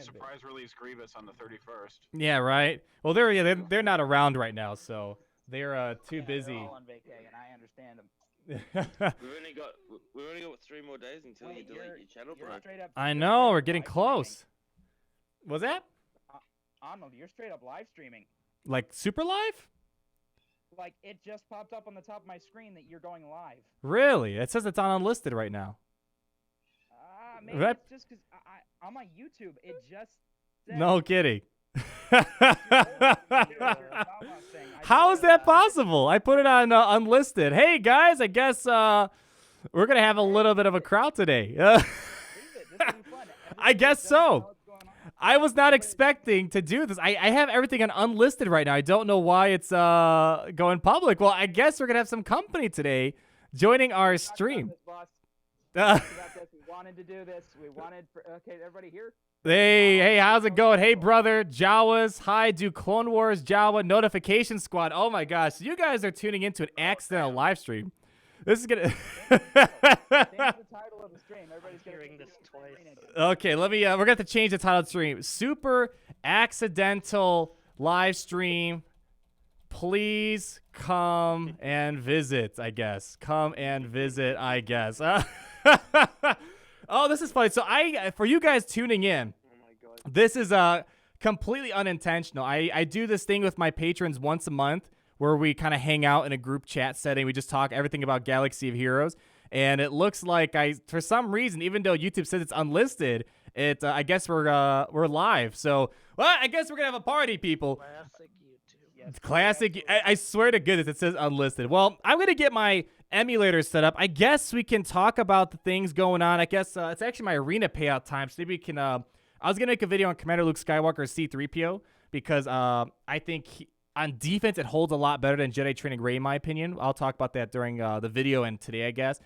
Probably surprise release Grievous on the 31st. Yeah, right. Well, they're not around right now, so they're too busy. They're all on vacay, and I understand them. We've only got 3 more days until you delete your channel, bro. I know, we're getting close. Was that? Arnold, you're straight up live streaming. Like super live? Like it just popped up on the top of my screen that you're going live. Really? It says it's on unlisted right now. Maybe it's just because on my YouTube it just said. No kidding. How is that possible? I put it on unlisted. Hey guys, I guess we're gonna have a little bit of a crowd today. I guess so. I was not expecting to do this. I have everything on unlisted right now. I don't know why it's going public. Well, I guess we're gonna have some company today joining our stream. We wanted to do this. Okay, everybody here? Hey, how's it going? Hey, brother, Jawas. Hi, do Clone Wars, Jawa, Notification Squad. Oh, my gosh. You guys are tuning into an accidental live stream. This is going to... Change the title of the stream. Everybody's hearing this twice. Okay, we're going to have to change the title of the stream. Super accidental live stream. Please come and visit, I guess. Come and visit, I guess. Oh, this is funny. So for you guys tuning in, this is completely unintentional. I do this thing with my patrons once a month where we kind of hang out in a group chat setting. We just talk everything about Galaxy of Heroes. And it looks like for some reason, even though YouTube says it's unlisted, I guess we're live. So, well, I guess we're going to have a party, people. Classic YouTube. Yes. Classic. I swear to goodness, it says unlisted. Well, I'm going to get my emulator set up. I guess we can talk about the things going on. I guess it's actually my arena payout time, so maybe we can I was gonna make a video on Commander Luke Skywalker C-3PO because I think on defense it holds a lot better than Jedi Training Rey in my opinion. I'll talk about that during the video and today, I guess.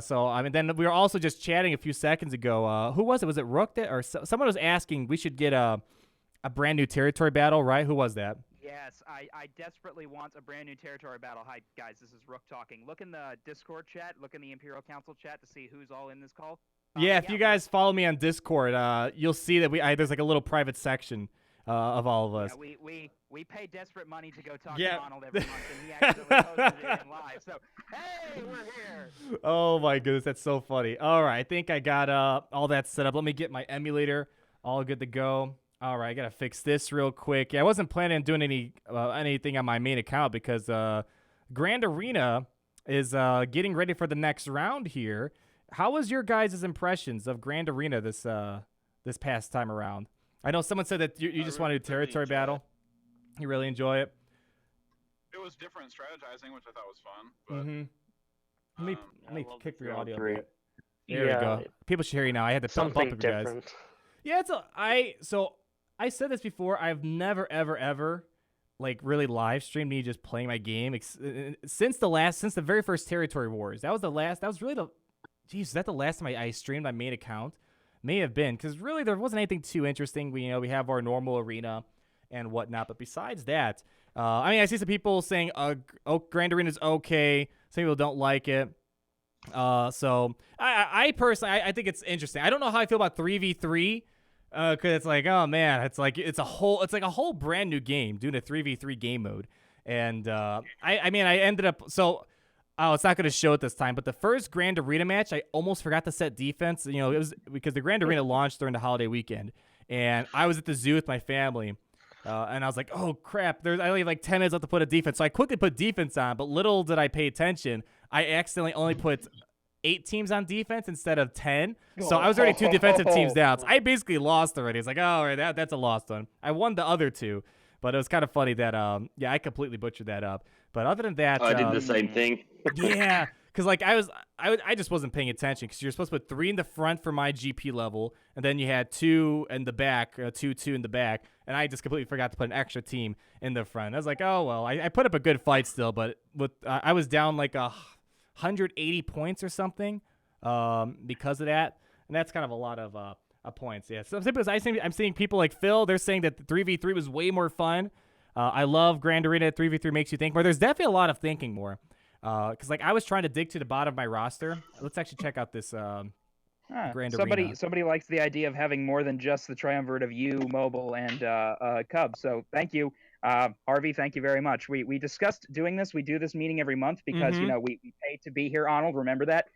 So I mean, then we were also just chatting a few seconds ago. Who was it? Was it Rook or someone was asking we should get a brand new territory battle, right? Who was that? Yes, I desperately want a brand new territory battle. Hi, guys, this is Rook talking. Look in the Discord chat, look in the Imperial Council chat to see who's all in this call. Yeah, if you guys follow me on Discord, you'll see that there's like a little private section of all of us. Yeah, we pay desperate money to go talk to Donald every month, and he accidentally posted it in live. So, hey, we're here. Oh, my goodness, that's so funny. All right, I think I got all that set up. Let me get my emulator all good to go. All right, I got to fix this real quick. Yeah, I wasn't planning on doing anything on my main account because Grand Arena is getting ready for the next round here. How was your guys' impressions of Grand Arena this past time around? I know someone said that you just wanted a territory battle. You really enjoy it? It was different strategizing, which I thought was fun. But, let me kick your audio a bit. There we go. People should hear you now. I had to bump up you guys. Yeah, I said this before. I've never, ever, ever, like, really live streamed me just playing my game since the very first Territory Wars. That was the last. That was really is that the last time I streamed my main account? May have been, because really there wasn't anything too interesting. We have our normal arena and whatnot, but besides that, I mean, I see some people saying, Grand Arena is okay. Some people don't like it. So I personally, I think it's interesting. I don't know how I feel about 3v3. Cause it's like, oh man, it's like a whole brand new game doing a 3v3 game mode, and I mean I ended up it's not gonna show it this time, but the first Grand Arena match I almost forgot to set defense. It was because the Grand Arena launched during the holiday weekend, and I was at the zoo with my family, and I was like, oh crap, I only have like 10 minutes left to put a defense, so I quickly put defense on, but little did I pay attention, I accidentally only put 8 teams on defense instead of 10. So I was already 2 defensive teams down. So I basically lost already. It's like, oh, all right, that's a lost one. I won the other 2, but it was kind of funny that, I completely butchered that up. But other than that, I did the same thing. Yeah, because like I just wasn't paying attention because you're supposed to put 3 in the front for my GP level, and then you had 2 in the back, 2 in the back, and I just completely forgot to put an extra team in the front. I was like, oh well, I put up a good fight still, but I was down like 180 points or something because of that, and that's kind of a lot of points. Yeah, so I'm seeing people like Phil, they're saying that the 3v3 was way more fun. I love Grand Arena. 3v3 makes you think more. There's definitely a lot of thinking more, because like I was trying to dig to the bottom of my roster. Let's actually check out this Grand somebody Arena. somebody likes the idea of having more than just the Triumvirate of you, Mobile, and Cub. So thank you, Harvey. Thank you very much. We discussed doing this. We do this meeting every month because Mhm. we pay to be here. Arnold, remember that.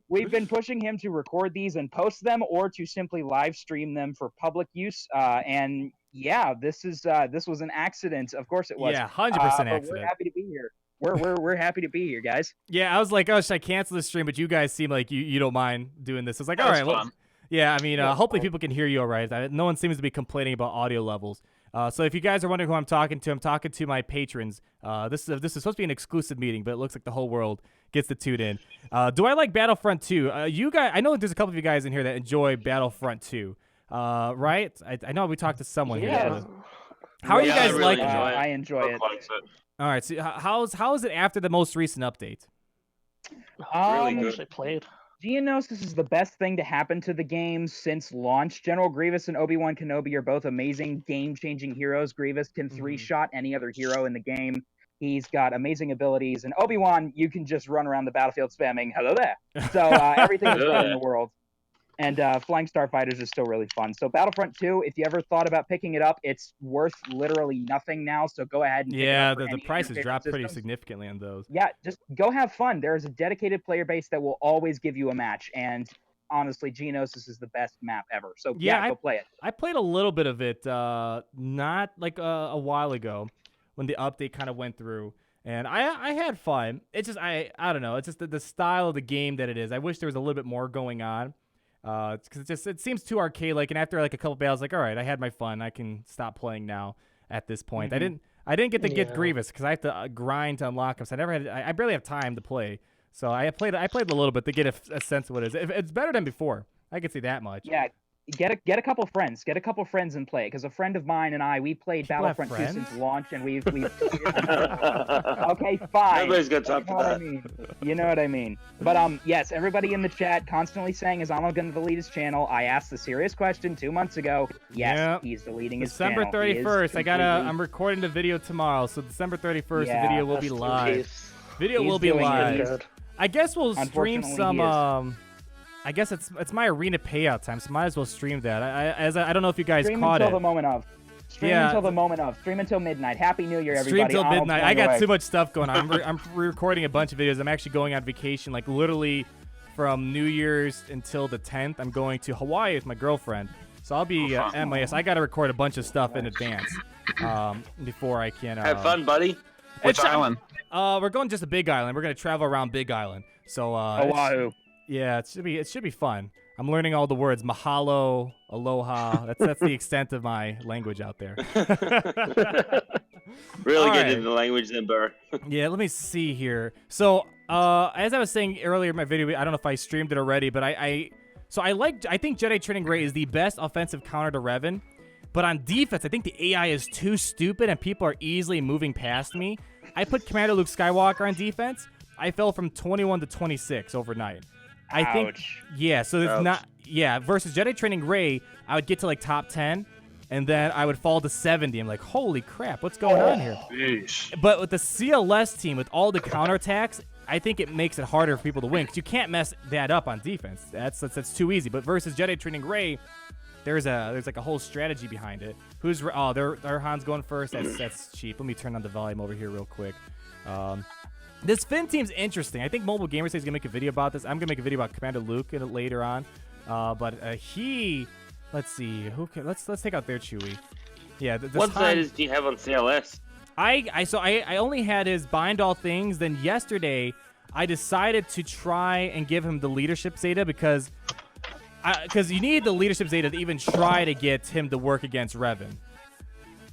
We've been pushing him to record these and post them, or to simply live stream them for public use. And yeah, this was an accident. Of course it was. Yeah, 100% But accident. we're happy to be here. We're happy to be here, guys. Yeah, I was like, oh, should I cancel this stream? But you guys seem like you don't mind doing this. It's like, all right, well, yeah. I mean, hopefully people can hear you all right. No one seems to be complaining about audio levels. So if you guys are wondering who I'm talking to my patrons. This is supposed to be an exclusive meeting, but it looks like the whole world gets to tune in. Do I like Battlefront 2? You guys, I know there's a couple of you guys in here that enjoy Battlefront 2. Right? I know we talked to someone here. How are you guys really liking it? I enjoy it. All right. So how is it after the most recent update? Really good. Actually played. Geonosis is the best thing to happen to the game since launch. General Grievous and Obi-Wan Kenobi are both amazing, game-changing heroes. Grievous can three-shot any other hero in the game. He's got amazing abilities. And Obi-Wan, you can just run around the battlefield spamming, hello there. So everything is right in the world. And Flying Starfighters is still really fun. So Battlefront 2, if you ever thought about picking it up, it's worth literally nothing now. So go ahead and pick it up for the any price of your has dropped favorite pretty systems. significantly on those. Yeah, just go have fun. There's a dedicated player base that will always give you a match. And honestly, Geonosis is the best map ever. So go play it. I played a little bit of it not like a while ago when the update kind of went through. And I had fun. It's just, I don't know. It's just the style of the game that it is. I wish there was a little bit more going on. Because it seems too arcade-like, and after like a couple battles, like, all right, I had my fun. I can stop playing now. At this point, I didn't get to get Grievous because I have to grind to unlock him. So I barely have time to play. So I played a little bit to get a sense of what it is. It's better than before. I can see that much. Yeah. Get a couple friends. Get a couple friends and play. Because a friend of mine and we played Battlefront 2 since launch, and we've okay, fine. Everybody's got time for that. You know what I mean. But yes, everybody in the chat constantly saying, "Is Arnold going to delete his channel?" I asked the serious question 2 months ago. Yes, he's deleting his channel. December 31st. I'm recording the video tomorrow, so December 31st, the video will be live. Video will be live. I guess we'll stream some. I guess it's my arena payout time, so might as well stream that. I don't know if you guys caught it. Stream until the moment of. Stream until midnight. Happy New Year, everybody. Stream till midnight. I got too much stuff going on. I'm recording a bunch of videos. I'm actually going on vacation, like literally from New Year's until the 10th. I'm going to Hawaii with my girlfriend, so I'll be MIS. I got to record a bunch of stuff in advance before I can. Have fun, buddy. Which island? We're going just a Big Island. We're gonna travel around Big Island. So Oahu. Yeah, it should be fun. I'm learning all the words. Mahalo, aloha. That's the extent of my language out there. Really get into the language then, Burr. Yeah, let me see here. So, as I was saying earlier in my video, I don't know if I streamed it already, but I think Jedi Training Ray is the best offensive counter to Revan. But on defense, I think the AI is too stupid and people are easily moving past me. I put Commander Luke Skywalker on defense. I fell from 21 to 26 overnight. I think, yeah, so it's not, yeah, versus Jedi Training Ray, I would get to like top 10, and then I would fall to 70. I'm like, holy crap, what's going on here? Sheesh. But with the CLS team, with all the counterattacks, I think it makes it harder for people to win, because you can't mess that up on defense. That's too easy. But versus Jedi Training Ray, there's like a whole strategy behind it. Their Han's going first. That's cheap. Let me turn on the volume over here real quick. This Finn team's interesting. I think Mobile Gamer says he's gonna make a video about this. I'm gonna make a video about Commander Luke later on. But let's see. Let's take out their Chewie. Yeah. What side do you have on CLS? I only had his Bind All Things. Then yesterday, I decided to try and give him the Leadership Zeta because you need the Leadership Zeta to even try to get him to work against Revan.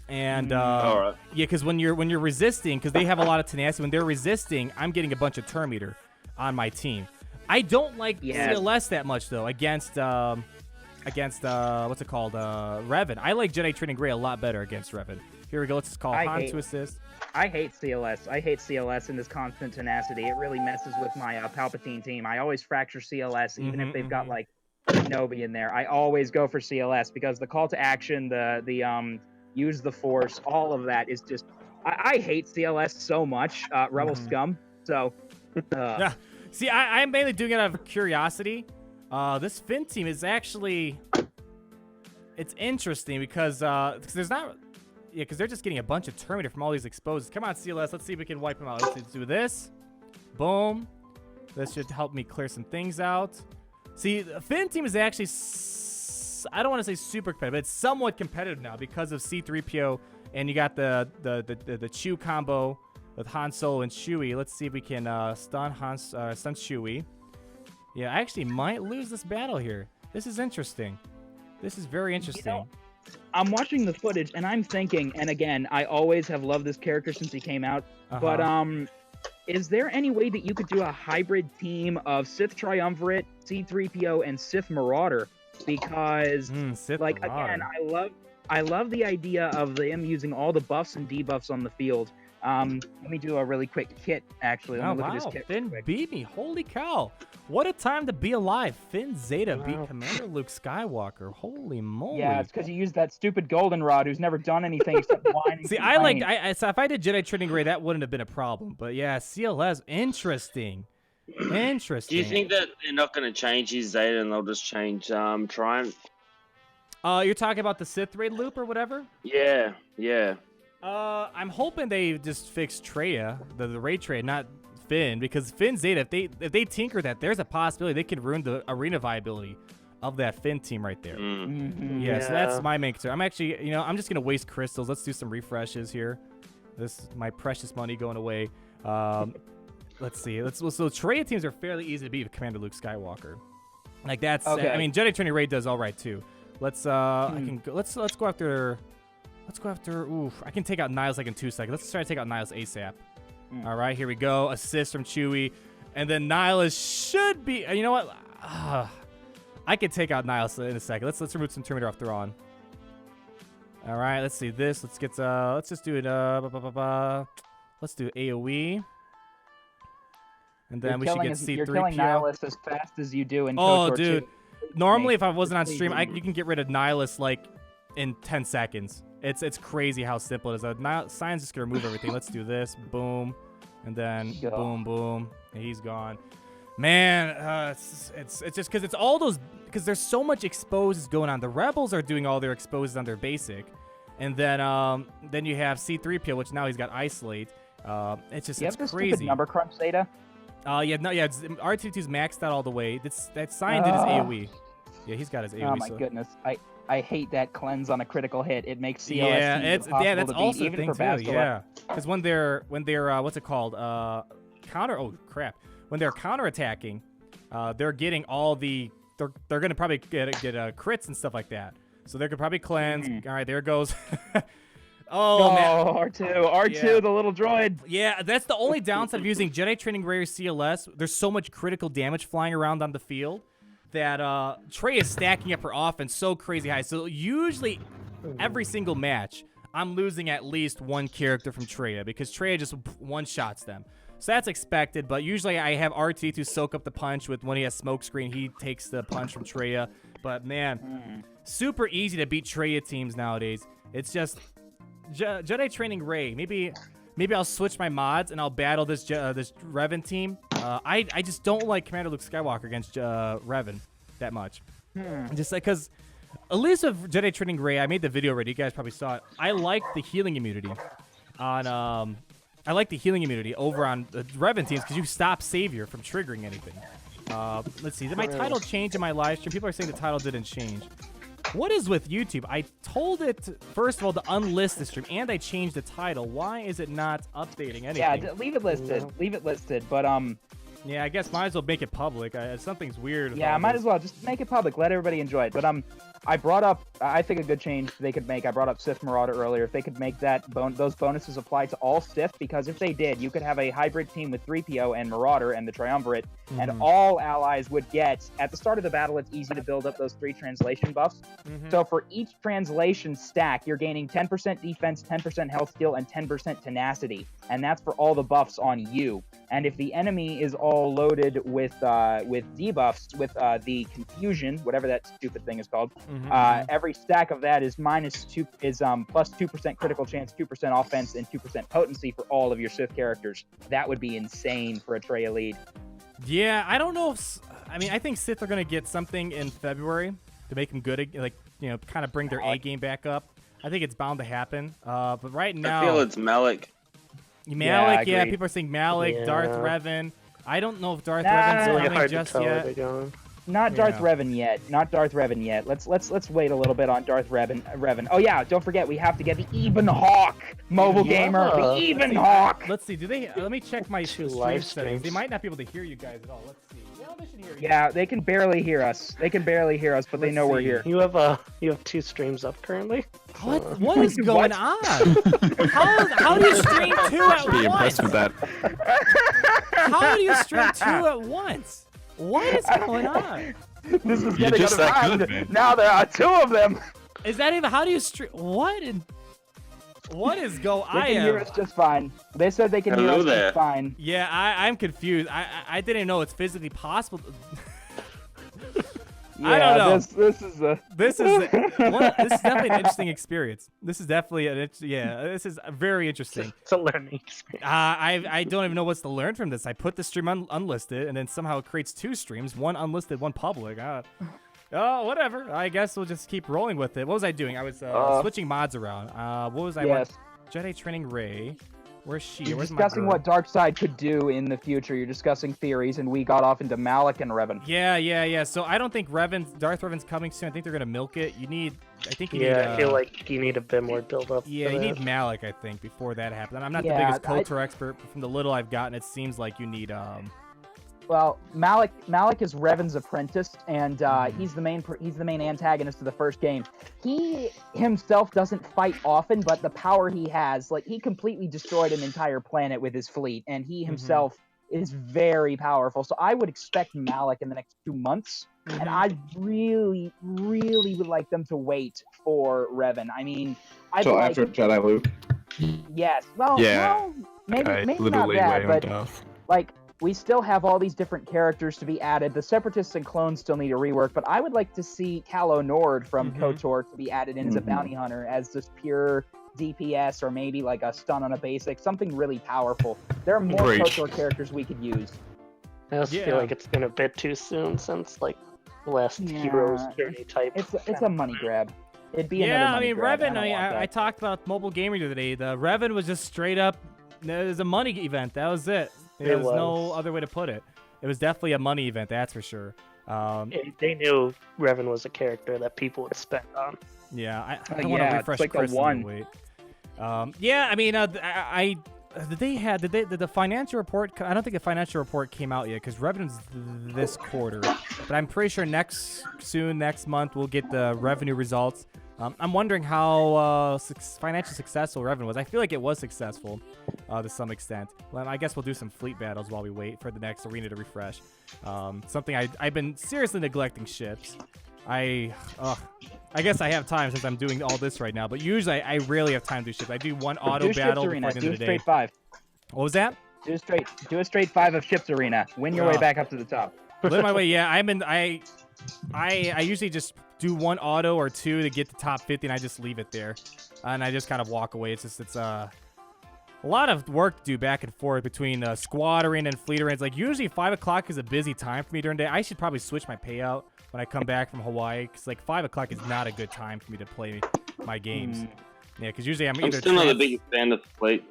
And right. Yeah, because when you're resisting, because they have a lot of tenacity, when they're resisting, I'm getting a bunch of Turn Meter on my team. I don't like CLS that much though against what's it called, Revan. I like Jedi Training Ray a lot better against Revan. Here we go. Let's just call Han to assist. I hate CLS. I hate CLS and this constant tenacity. It really messes with my Palpatine team. I always fracture CLS, even if they've got like Kenobi in there. I always go for CLS because the call to action, the use the Force, all of that is just. I hate CLS so much. Rebel scum. So. See, I'm mainly doing it out of curiosity. This Finn team is actually, it's interesting because there's not, yeah, because they're just getting a bunch of Terminator from all these exposes. Come on, CLS, let's see if we can wipe them out. Let's do this. Boom. This should help me clear some things out. See, the Finn team is actually, I don't want to say super competitive, but it's somewhat competitive now because of C-3PO, and you got the Chew combo with Han Solo and Chewie. Let's see if we can stun Chewie. Yeah, I actually might lose this battle here. This is interesting. This is very interesting. You know, I'm watching the footage and I'm thinking, and again, I always have loved this character since he came out, but is there any way that you could do a hybrid team of Sith Triumvirate, C-3PO, and Sith Marauder? Because, Sith like, Marauder. again, I love the idea of them using all the buffs and debuffs on the field. Let me do a really quick kit, actually. Let me look at this kit Finn beat me. Holy cow. What a time to be alive. Finn Zeta beat Commander Luke Skywalker. Holy moly. Yeah, it's because he used that stupid goldenrod who's never done anything except whine. See, so if I did Jedi Training Ray, that wouldn't have been a problem. But yeah, CLS, interesting. Interesting. Do you think that they're not going to change his Zeta and they'll just change Triumph? You're talking about the Sith Raid loop or whatever? Yeah. I'm hoping they just fix Traya, the raid trade, not Finn, because Finn Zeta, if they tinker that, there's a possibility they could ruin the arena viability of that Finn team right there. Yeah, so that's my main concern. I'm actually, I'm just gonna waste crystals. Let's do some refreshes here. This is my precious money going away. Let's see. So Traya teams are fairly easy to beat with Commander Luke Skywalker. Like that's, okay. I mean, Jedi Training Raid does all right too. Let's go after. Oof, I can take out Nihilus like in 2 seconds. Let's try to take out Nihilus ASAP. All right, here we go. Assist from Chewie. And then Nihilus should be... You know what? I could take out Nihilus in a second. Let's remove some Terminator off Thrawn. All right, let's see this. Let's just do it... Let's do AoE. And then we should get C-3PO. You're killing Nihilus as fast as you do in KOTOR KOTOR 2. Dude. Normally, if I wasn't on stream, you can get rid of Nihilus, like, in 10 seconds. It's crazy how simple it is. Cyan's just gonna remove everything. Let's do this. Boom. And then boom, boom. And he's gone. Man, it's just because it's all those, because there's so much exposes going on. The Rebels are doing all their exposes on their basic. And then you have C-3PO, which now he's got Isolate. It's just, it's crazy. Number crunch Zeta? R2-2's maxed out all the way. That Cyan did his AoE. Yeah, he's got his AoE. Oh my goodness. I hate that cleanse on a critical hit. It makes CLS that's also even the thing for too. Yeah, because when they're what's it called? When they're counterattacking, they're getting all the they're gonna probably get crits and stuff like that. So they could probably cleanse. All right, there it goes. Man. R2, the little droid. Yeah, that's the only downside of using Jedi Training Ray or CLS. There's so much critical damage flying around on the field that Trey is stacking up her offense so crazy high. So usually, every single match, I'm losing at least one character from Traya because Traya just one-shots them. So that's expected, but usually I have RT to soak up the punch with when he has smokescreen. He takes the punch from Traya. But man, super easy to beat Traya teams nowadays. It's just Jedi Training Ray. Maybe I'll switch my mods and I'll battle this Revan team. I just don't like Commander Luke Skywalker against Revan that much. Just like, because at least with Jedi Training Ray, I made the video already. You guys probably saw it. I like the healing immunity on I like the healing immunity over on the Revan teams because you stop Savior from triggering anything. Let's see. Did my title change in my live stream? People are saying the title didn't change. What is with YouTube? I told it, first of all, to unlist the stream, and I changed the title. Why is it not updating anything? Yeah, leave it listed. Leave it listed, but yeah, I guess might as well make it public. Something's weird. Yeah, might as well just make it public. Let everybody enjoy it. But I brought up, I think a good change they could make. I brought up Sith Marauder earlier. If they could make that those bonuses apply to all Sith, because if they did, you could have a hybrid team with 3PO and Marauder and the Triumvirate, and all allies would get, at the start of the battle, it's easy to build up those 3 translation buffs. So for each translation stack, you're gaining 10% defense, 10% health steal, and 10% tenacity. And that's for all the buffs on you. And if the enemy is all loaded with debuffs, with the confusion, whatever that stupid thing is called, every stack of that is plus 2% critical chance, 2% offense, and 2% potency for all of your Sith characters. That would be insane for a Traya lead. Yeah, I don't know if I mean I think Sith are gonna get something in February to make them good, like kind of bring their A game back up. I think it's bound to happen. But right now, I feel it's Malik. Malik, yeah, people are saying Malik, Darth Revan. I don't know if Darth Revan's coming just yet. Not Darth Revan yet. Not Darth Revan yet. Let's wait a little bit on Darth Revan. Oh yeah, don't forget we have to get the Even Hawk mobile gamer. The Even Hawk. Let's see. Do they? Let me check my stream settings. They might not be able to hear you guys at all. Let's see. Well, they should hear you. Yeah, they can barely hear us. But they know we're here. You have 2 streams up currently. What is going on? How do you stream 2 at once? Impressed with that. How do you stream 2 at once? What is going on? This is getting out of hand. Good, now there are 2 of them. Is that even? How do you stream? What is going? They can hear us just fine. They said they can hear us just fine. Yeah, I'm confused. I didn't know it's physically possible. Yeah, I don't know. This is definitely an interesting experience. This is definitely this is very interesting. It's a learning experience. I don't even know what's to learn from this. I put the stream unlisted, and then somehow it creates 2 streams, one unlisted, one public. Oh, whatever. I guess we'll just keep rolling with it. What was I doing? I was switching mods around. What was I? Yes. Jedi training Rey. Where's she? You're Where's discussing what Darkseid could do in the future. You're discussing theories, and we got off into Malik and Revan. Yeah. So I don't think Darth Revan's coming soon. I think they're gonna milk it. I feel like you need a bit more build up. Yeah, you need Malik, I think, before that happens. I'm not the biggest KOTOR expert, but from the little I've gotten, it seems like you need Well, Malik is Revan's apprentice, and he's the main antagonist of the first game. He himself doesn't fight often, but the power he has, like he completely destroyed an entire planet with his fleet, and he himself is very powerful. So I would expect Malik in the next 2 months, and I really, really would like them to wait for Revan. I mean, after Jedi Luke. Yes. Well, maybe not that, but like. We still have all these different characters to be added. The Separatists and clones still need a rework, but I would like to see Calo Nord from KOTOR to be added in as a bounty hunter, as just pure DPS, or maybe like a stun on a basic, something really powerful. There are more KOTOR characters we could use. I also feel like it's been a bit too soon since like the last Hero's Journey type. It's a money grab. It'd be another money grab. Revan. I talked about mobile gaming the other day. The Revan was just straight up. It was a money event. That was it. There's no other way to put it. It was definitely a money event, that's for sure. They knew Revan was a character that people would spend on. Yeah, I want to refresh Chris. Wait. Yeah, I mean, did the financial report? I don't think the financial report came out yet because Revan's this quarter, but I'm pretty sure next month we'll get the revenue results. I'm wondering how financially successful Revan was. I feel like it was successful to some extent. Well, I guess we'll do some fleet battles while we wait for the next arena to refresh. Something I've been seriously neglecting ships. I guess I have time since I'm doing all this right now, but usually I rarely have time to do ships. I do one auto battle before the end of the day. Straight 5. What was that? Do a straight 5 of ships arena. Win your way back up to the top. Live my way. Yeah, I usually just do one auto or 2 to get the top 50, and I just leave it there, and I just kind of walk away. It's a lot of work to do back and forth between squad arena and fleet arena. It's like usually 5 o'clock is a busy time for me during the day. I should probably switch my payout when I come back from Hawaii, because like 5 o'clock is not a good time for me to play my games. Yeah, because usually I'm still not the biggest fan of fleet.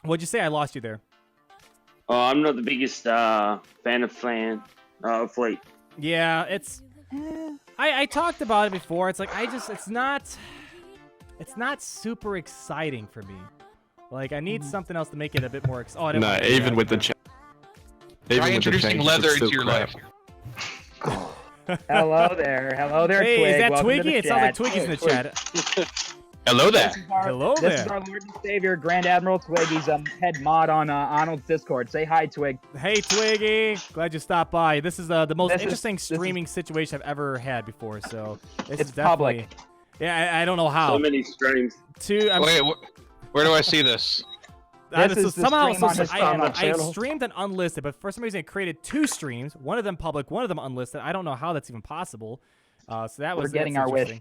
What'd you say? I lost you there. Oh, I'm not the biggest fan of fleet. Yeah, it's. I talked about it before. It's like it's not super exciting for me. Like I need something else to make it a bit more exciting. No, even with the chat. Try introducing leather into your life. Hello there, hey, Twig. Is that Welcome Twiggy? It sounds like Twiggy's in the chat. Hello there. This is our Lord and Savior, Grand Admiral Twig. He's head mod on Arnold's Discord. Say hi, Twig. Hey, Twiggy. Glad you stopped by. This is the most interesting streaming situation I've ever had before. So it's definitely public. Yeah, I don't know how. So many streams. Wait, where do I see this? I streamed an unlisted, but for some reason it created 2 streams. One of them public, one of them unlisted. I don't know how that's even possible. So that was getting our wish.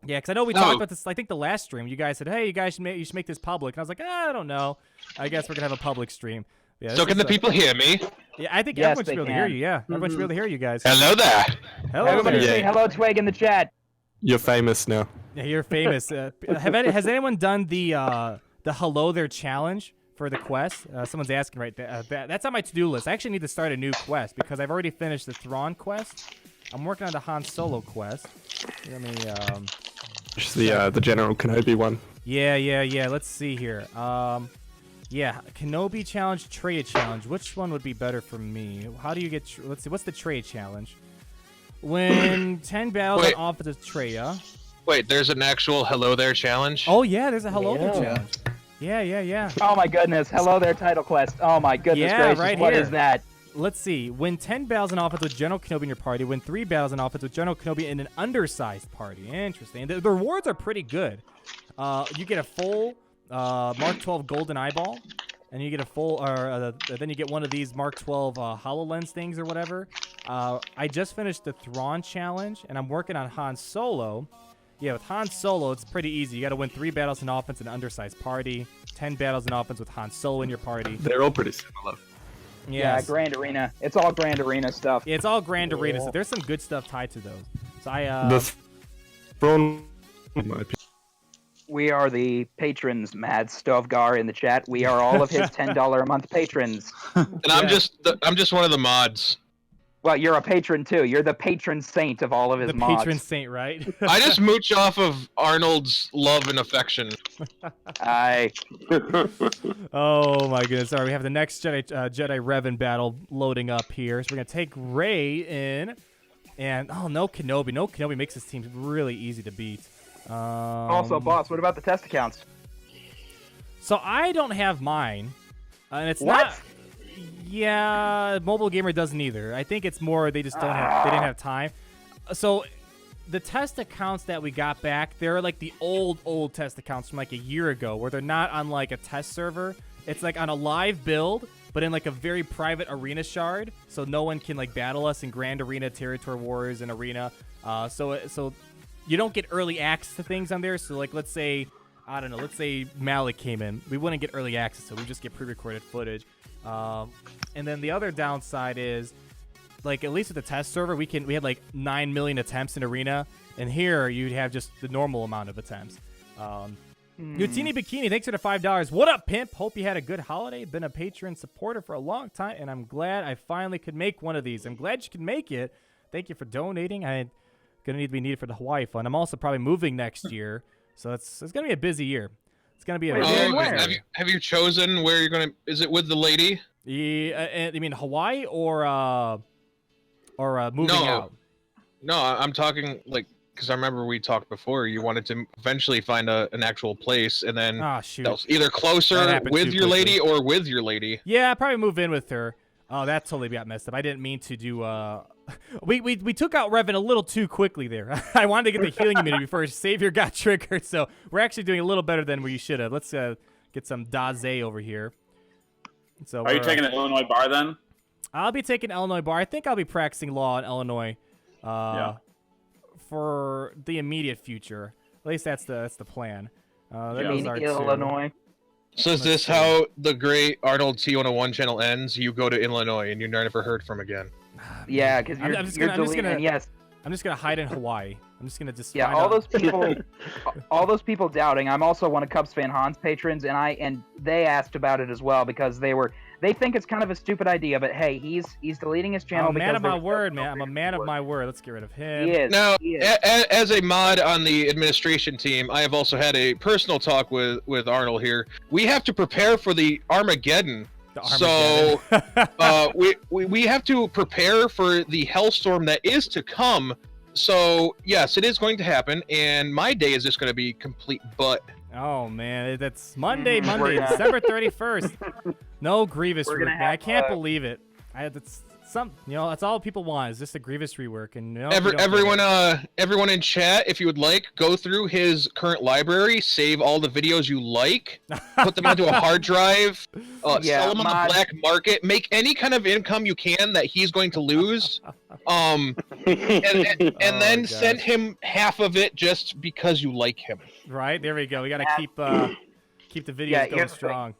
Yeah, because I know we talked about this. I think the last stream, you guys said, "Hey, you should make this public," and I was like, I don't know. I guess we're gonna have a public stream. Yeah, So can the people hear me? Yeah, I think Yes, everyone should be able to hear you. Yeah, everyone should be able to hear you guys. Hello there. Hello Everybody there. say hello, Twig, in the chat. You're famous now. Yeah, you're famous. Has anyone done the Hello There challenge for the quest? Someone's asking right there. That's on my to-do list. I actually need to start a new quest because I've already finished the Thrawn quest. I'm working on the Han Solo quest. Let me. Just the General Kenobi one. Yeah. Let's see here. Yeah, Kenobi challenge, Traya challenge. Which one would be better for me? How do you get? Let's see. What's the Traya challenge? Win 10 battles on offensive Traya. Wait, there's an actual hello there challenge? Oh yeah, there's a hello there challenge. Yeah. Oh my goodness. Hello there, title quest. Oh my goodness gracious. Right What here. is that? Let's see. Win 10 battles in offense with General Kenobi in your party. Win 3 battles in offense with General Kenobi in an undersized party. Interesting. The rewards are pretty good. You get a full Mark 12 golden eyeball, and you get a full, then you get one of these Mark 12 HoloLens things or whatever. I just finished the Thrawn challenge, and I'm working on Han Solo. Yeah, with Han Solo, it's pretty easy. You got to win 3 battles in offense in an undersized party, 10 battles in offense with Han Solo in your party. They're all pretty similar. Yeah, Grand Arena. It's all Grand Arena stuff. Yeah, it's all Grand Arena, so there's some good stuff tied to those. So The Thrawn, in my opinion. We are the patrons, Mad Stovgar in the chat. We are all of his $10 a month patrons. And I'm just one of the mods. Well, you're a patron too. You're the patron saint of all of his mods. The patron saint, right? I just mooch off of Arnold's love and affection. Oh my goodness! All right, we have the next Jedi Revan battle loading up here. So we're gonna take Rey in, and no Kenobi. No Kenobi makes this team really easy to beat. Also, boss, what about the test accounts? So I don't have mine, and it's What? not. Yeah, Mobile Gamer doesn't either. I think it's more they just don't have. They didn't have time. So the test accounts that we got back, they're like the old test accounts from like a year ago, where they're not on like a test server. It's like on a live build, but in like a very private arena shard, so no one can like battle us in Grand Arena, Territory Wars, and Arena. So you don't get early access to things on there. So like let's say Malik came in, we wouldn't get early access, so we just get pre-recorded footage. And then the other downside is, like, at least with the test server, we had like 9 million attempts in Arena, and here you'd have just the normal amount of attempts. Utini Bikini, thanks for the $5. What up, pimp? Hope you had a good holiday. Been a patron supporter for a long time, and I'm glad I finally could make one of these. I'm glad you could make it. Thank you for donating. I'm gonna need to be needed for the Hawaii fund. I'm also probably moving next year, so it's gonna be a busy year. It's gonna be a have you chosen where you're gonna? Is it with the lady? Yeah, you mean Hawaii or moving out? No, I'm talking like because I remember we talked before. You wanted to eventually find an actual place, and then either closer with your lady or with your lady. Yeah, I'll probably move in with her. Oh, that totally got messed up. I didn't mean to do. We took out Revan a little too quickly there. I wanted to get the healing immunity before Savior got triggered, so we're actually doing a little better than we should have. Let's get some Daze over here. So are you taking an Illinois bar then? I'll be taking Illinois bar. I think I'll be practicing law in Illinois for the immediate future. At least that's the plan. Illinois. So is this how the great Arnold T101 channel ends? You go to Illinois and you're never heard from again. Yeah, because I'm just gonna hide in Hawaii. I'm just gonna all those people doubting. I'm also one of Cubs fan Han's patrons, and they asked about it as well because they think it's kind of a stupid idea. But hey, he's deleting his channel. I'm a man of my word, man. I'm a man of my word. Let's get rid of him. He is. Now, as a mod on the administration team, I have also had a personal talk with Arnold here. We have to prepare for the Armageddon. So we have to prepare for the hellstorm that is to come. So yes, it is going to happen, and my day is just going to be complete butt. Oh man, that's Monday, December 31st. No Grievous rework. Man, I can't believe it. That's that's all people want is just a Grievous rework, and everyone in chat, if you would like, go through his current library, save all the videos you like, put them onto a hard drive, sell them on the black market, make any kind of income you can that he's going to lose, and then send him half of it just because you like him. Right there we go. We gotta keep the videos going strong.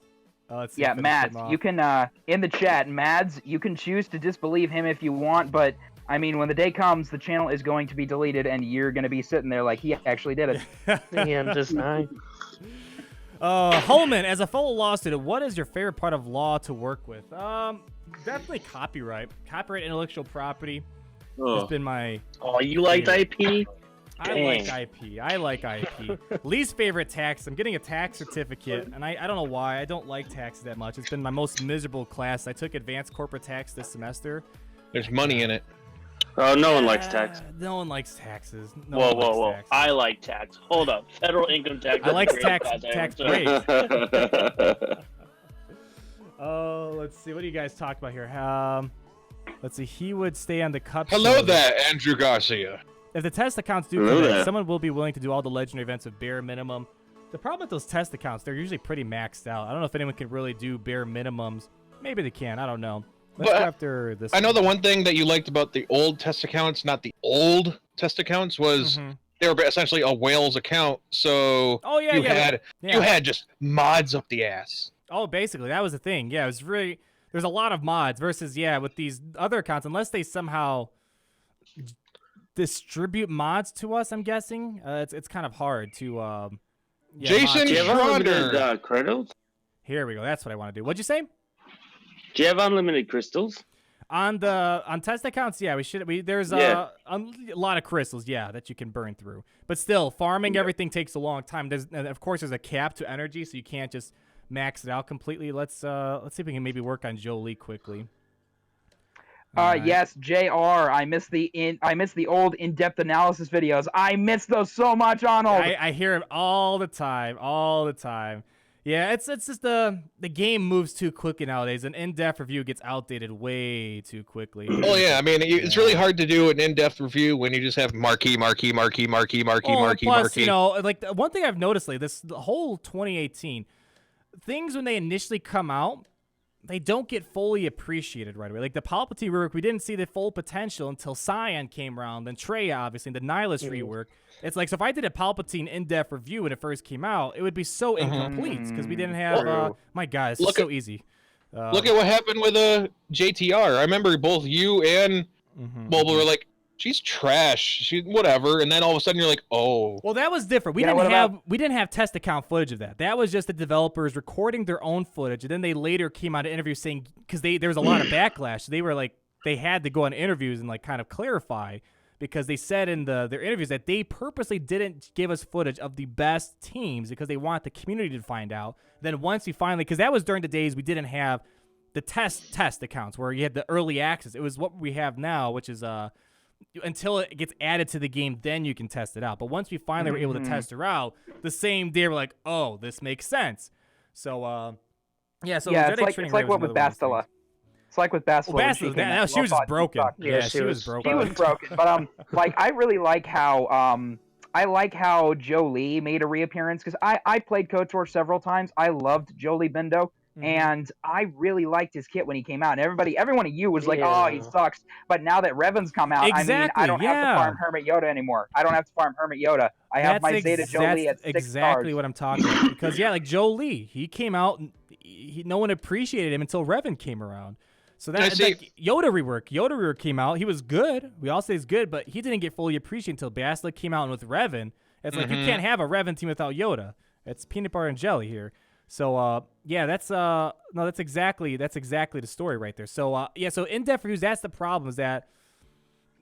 Let's see Yeah, if I Mads, finish him you off. can in the chat, Mads, you can choose to disbelieve him if you want, but I mean, when the day comes, the channel is going to be deleted, and you're going to be sitting there like he actually did it. The end is nigh. Holman, as a fellow law student, what is your favorite part of law to work with? Definitely copyright. Copyright, intellectual property has been my. Oh, you liked IP? I like IP. Least favorite tax. I'm getting a tax certificate, and I don't know why. I don't like taxes that much. It's been my most miserable class. I took advanced corporate tax this semester. There's money in it. Oh, no one likes tax. No one likes taxes. Whoa. I like tax. Hold up. Federal income tax. I like tax breaks. Let's see. What do you guys talk about here? Let's see. He would stay on the cup. Hello there, Andrew Garcia. If the test accounts do connect, someone will be willing to do all the legendary events with bare minimum. The problem with those test accounts, they're usually pretty maxed out. I don't know if anyone can really do bare minimums. Maybe they can. I don't know. Let's go after this. I know the one thing that you liked about the old test accounts, not the old test accounts, was they were essentially a Wales account. So you had just mods up the ass. Oh, basically, that was the thing. Yeah, it was really, there's a lot of mods versus, with these other accounts, unless they somehow distribute mods to us, I'm guessing, it's kind of hard to, Jason Schroeder. Credits? Here we go. That's what I want to do. What'd you say? Do you have unlimited crystals? On test accounts, there's a lot of crystals, that you can burn through. But still, farming everything takes a long time. Of course, there's a cap to energy, so you can't just max it out completely. Let's see if we can maybe work on Jolie quickly. Yes, JR. I miss the old in-depth analysis videos. I miss those so much, Arnold. I hear it all the time. Yeah, it's just the game moves too quickly nowadays. An in-depth review gets outdated way too quickly. Oh yeah, I mean it's really hard to do an in-depth review when you just have marquee. Plus, you know, like one thing I've noticed, like the whole 2018 things when they initially come out, they don't get fully appreciated right away. Like the Palpatine rework, we didn't see the full potential until Cyan came around, then Trey, obviously, and the Nihilus rework. It's like, so if I did a Palpatine in-depth review when it first came out, it would be so incomplete because we didn't have, my God, it's so easy. Look at what happened with JTR. I remember both you and Mobile were like, she's trash. She whatever, and then all of a sudden you're like, oh. Well, that was different. We didn't have test account footage of that. That was just the developers recording their own footage, and then they later came out in interviews saying, because there was a lot of backlash. They were like, they had to go on interviews and like kind of clarify, because they said in their interviews that they purposely didn't give us footage of the best teams because they want the community to find out. Then once we finally, because that was during the days we didn't have the test accounts where you had the early access. It was what we have now, which is until it gets added to the game, then you can test it out. But once we finally were able to test her out, the same day we're like, oh, this makes sense. So, it's like what with Bastila. It's like with Bastila. She was just broken. Yeah, she was broken. She was broken. But like I really like how Jolie made a reappearance, because I played KOTOR several times. I loved Jolie Bindo. And I really liked his kit when he came out. And every one of you was like, oh, he sucks. But now that Revan's come out, I mean, I don't have to farm Hermit Yoda anymore. I don't have to farm Hermit Yoda. I have my Zeta Jolie at 6 That's exactly stars. what I'm talking about. Because, like Jolie, he came out, and no one appreciated him until Revan came around. So that like, Yoda rework came out. He was good. We all say he's good, but he didn't get fully appreciated until Bastila came out. And with Revan, it's like you can't have a Revan team without Yoda. It's peanut butter and jelly here. So that's exactly the story right there. So so in-depth reviews, that's the problem, is that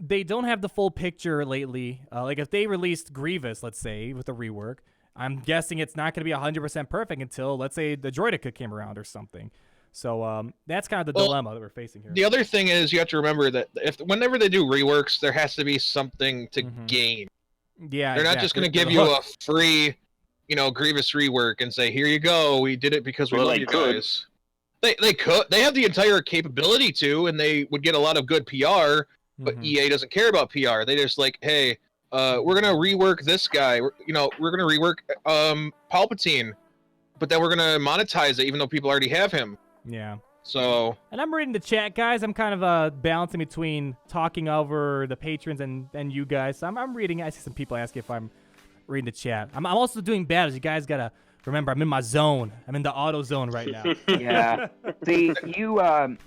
they don't have the full picture lately. Like if they released Grievous, let's say, with a rework, I'm guessing it's not going to be 100% perfect until, let's say, the Droideka came around or something. So that's kind of the dilemma that we're facing here. The other thing is you have to remember that whenever they do reworks, there has to be something to gain. Yeah, they're not just going to give you a free, Grievous rework and say, here you go, we did it because we love you guys. They could. They have the entire capability to, and they would get a lot of good PR, but EA doesn't care about PR. They just like, hey, we're going to rework this guy. We're going to rework Palpatine, but then we're going to monetize it even though people already have him. Yeah. So. And I'm reading the chat, guys. I'm kind of balancing between talking over the patrons and you guys. So I'm reading. I see some people asking if I'm reading the chat. I'm also doing battles. You guys gotta Remember, I'm in my zone. I'm in the auto zone right now. Yeah. See, you don't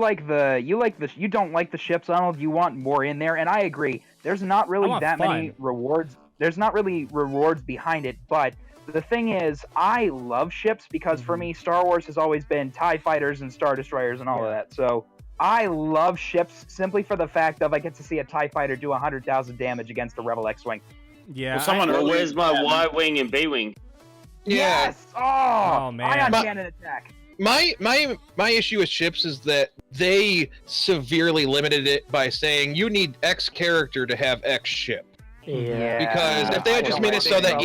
like the ships, Donald. You want more in there, and I agree. There's not really that many rewards. There's not really rewards behind it, but the thing is, I love ships because for me, Star Wars has always been TIE fighters and Star Destroyers and all of that. So I love ships simply for the fact of I get to see a TIE fighter do 100,000 damage against a Rebel X-Wing. Yeah. Well, where's my Y-Wing and B-Wing? Yeah. Yes! Oh man. Ion cannon attack. My issue with ships is that they severely limited it by saying you need X character to have X ship. Yeah. Because if they had just made it so that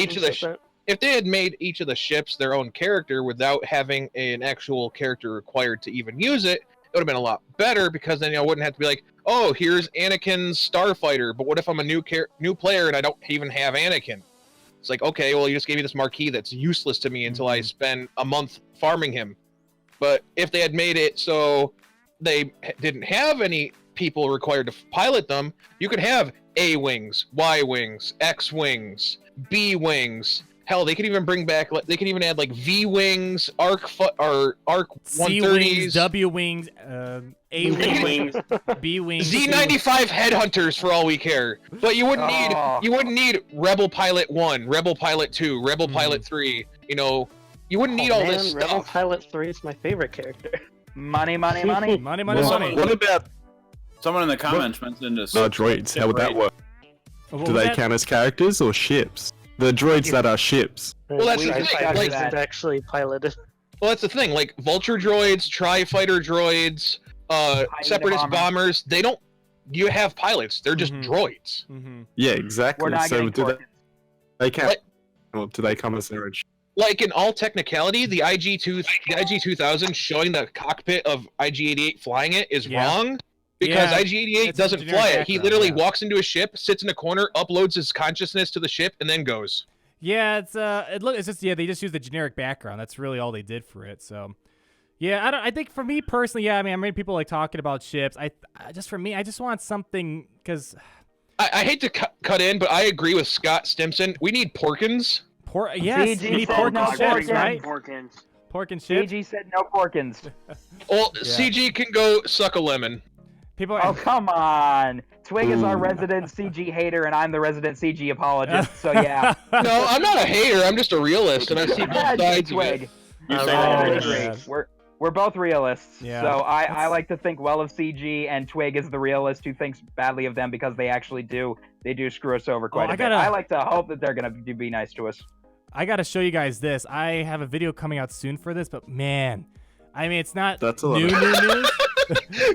if they had made each of the ships their own character without having an actual character required to even use it, it would have been a lot better, because then I wouldn't have to be like, oh, here's Anakin's starfighter, but what if I'm a new player and I don't even have Anakin? It's like, okay, well, you just gave me this marquee that's useless to me until I spend a month farming him. But if they had made it so they didn't have any people required to pilot them, you could have A-Wings, Y-Wings, X-Wings, B-Wings. Hell, they could even bring back, they could even add like V-Wings, Arc 130s, W-Wings, A-Wings, B-Wings, Z95 headhunters for all we care. But you wouldn't need Rebel Pilot 1, Rebel Pilot 2, Rebel Pilot 3, you know. You wouldn't need all this stuff. Rebel Pilot 3 is my favorite character. Money. money. What about someone in the comments mentioned this? droids? How would that work? Do they count as characters or ships? The droids that are ships. Well, that's the thing. Like, actually piloted. Well, that's the thing. Like Vulture droids, Tri-Fighter droids, Separatist bombers. They don't. You have pilots. They're just droids. Yeah, exactly. We're not so getting they count? Or do they come as their own? Like in all technicality, the IG-2000 showing the cockpit of IG-88 flying it is wrong, because IG-88 doesn't fly it. He literally walks into a ship, sits in a corner, uploads his consciousness to the ship, and then goes. Yeah, it's just they just use the generic background. That's really all they did for it. So, yeah, I think for me personally, I mean people like talking about ships. I just want something, because I hate to cut in, but I agree with Scott Stimson. We need Porkins. Yes, CG pork no and ships, right? Porkins. Pork and ships. CG said no Porkins. Well, CG can go suck a lemon. Oh, come on. Twig is our resident CG hater, and I'm the resident CG apologist, so yeah. No, I'm not a hater. I'm just a realist, and I see both sides of it. We're both realists, Yeah. so I like to think well of CG, and Twig is the realist who thinks badly of them because they actually do screw us over quite a bit. I like to hope that they're going to be nice to us. I got to show you guys this. I have a video coming out soon for this, but man, I mean, it's not news.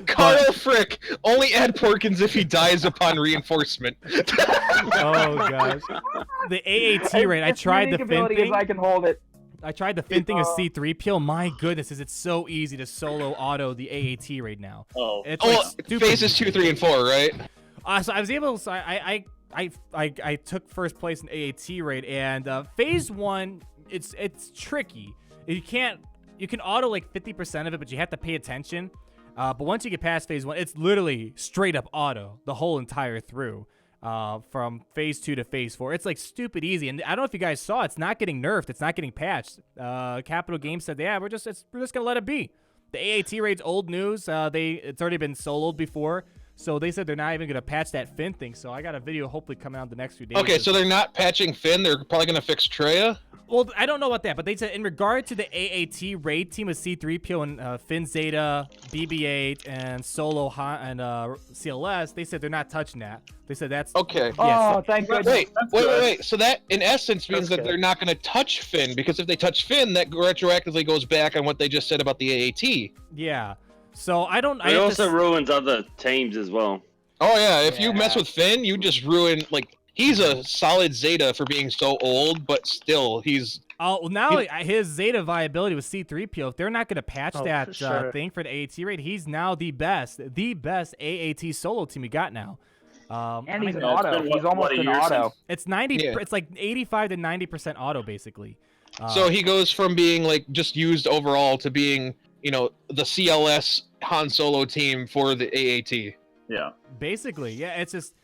Carl Frick, only add Porkins if he dies upon reinforcement. Oh, gosh. The AAT rate, I tried the fin thing. I can hold it. I tried the fin thing of C-3PO. My goodness, is it so easy to solo auto the AAT right now. It's phases 2, 3, and 4, right? So I was able to, I took first place in AAT rate, and phase 1, it's tricky. You can auto like 50% of it, but you have to pay attention. But once you get past phase 1, it's literally straight up auto the whole entire through. From phase 2 to phase 4. It's like stupid easy. And I don't know if you guys saw, it's not getting nerfed. It's not getting patched. Capital Games said, yeah, we're just gonna let it be. The AAT rate's old news. It's already been soloed before. So they said they're not even gonna patch that fin thing. So I got a video hopefully coming out the next few days. Okay, so they're not patching Finn. They're probably gonna fix Traya. Well, I don't know about that, but they said in regard to the AAT raid team with C-3PO and Finn Zeta, BB-8, and Solo and CLS, they said they're not touching that. They said that's okay. Oh, thank goodness. Wait. So that in essence means that they're not going to touch Finn, because if they touch Finn, that retroactively goes back on what they just said about the AAT. Yeah. So I don't. It also ruins other teams as well. Oh yeah, if you mess with Finn, you just ruin He's a solid Zeta for being so old, but still, he's... Oh, well, now his Zeta viability with C-3PO, if they're not going to patch that thing for the AAT rate, he's now the best AAT solo team we got now. And he's an auto. He's almost an auto. It's 90. Yeah. It's like 85 to 90% auto, basically. So he goes from being like just used overall to being, the CLS Han Solo team for the AAT. Yeah. Basically, yeah. It's just...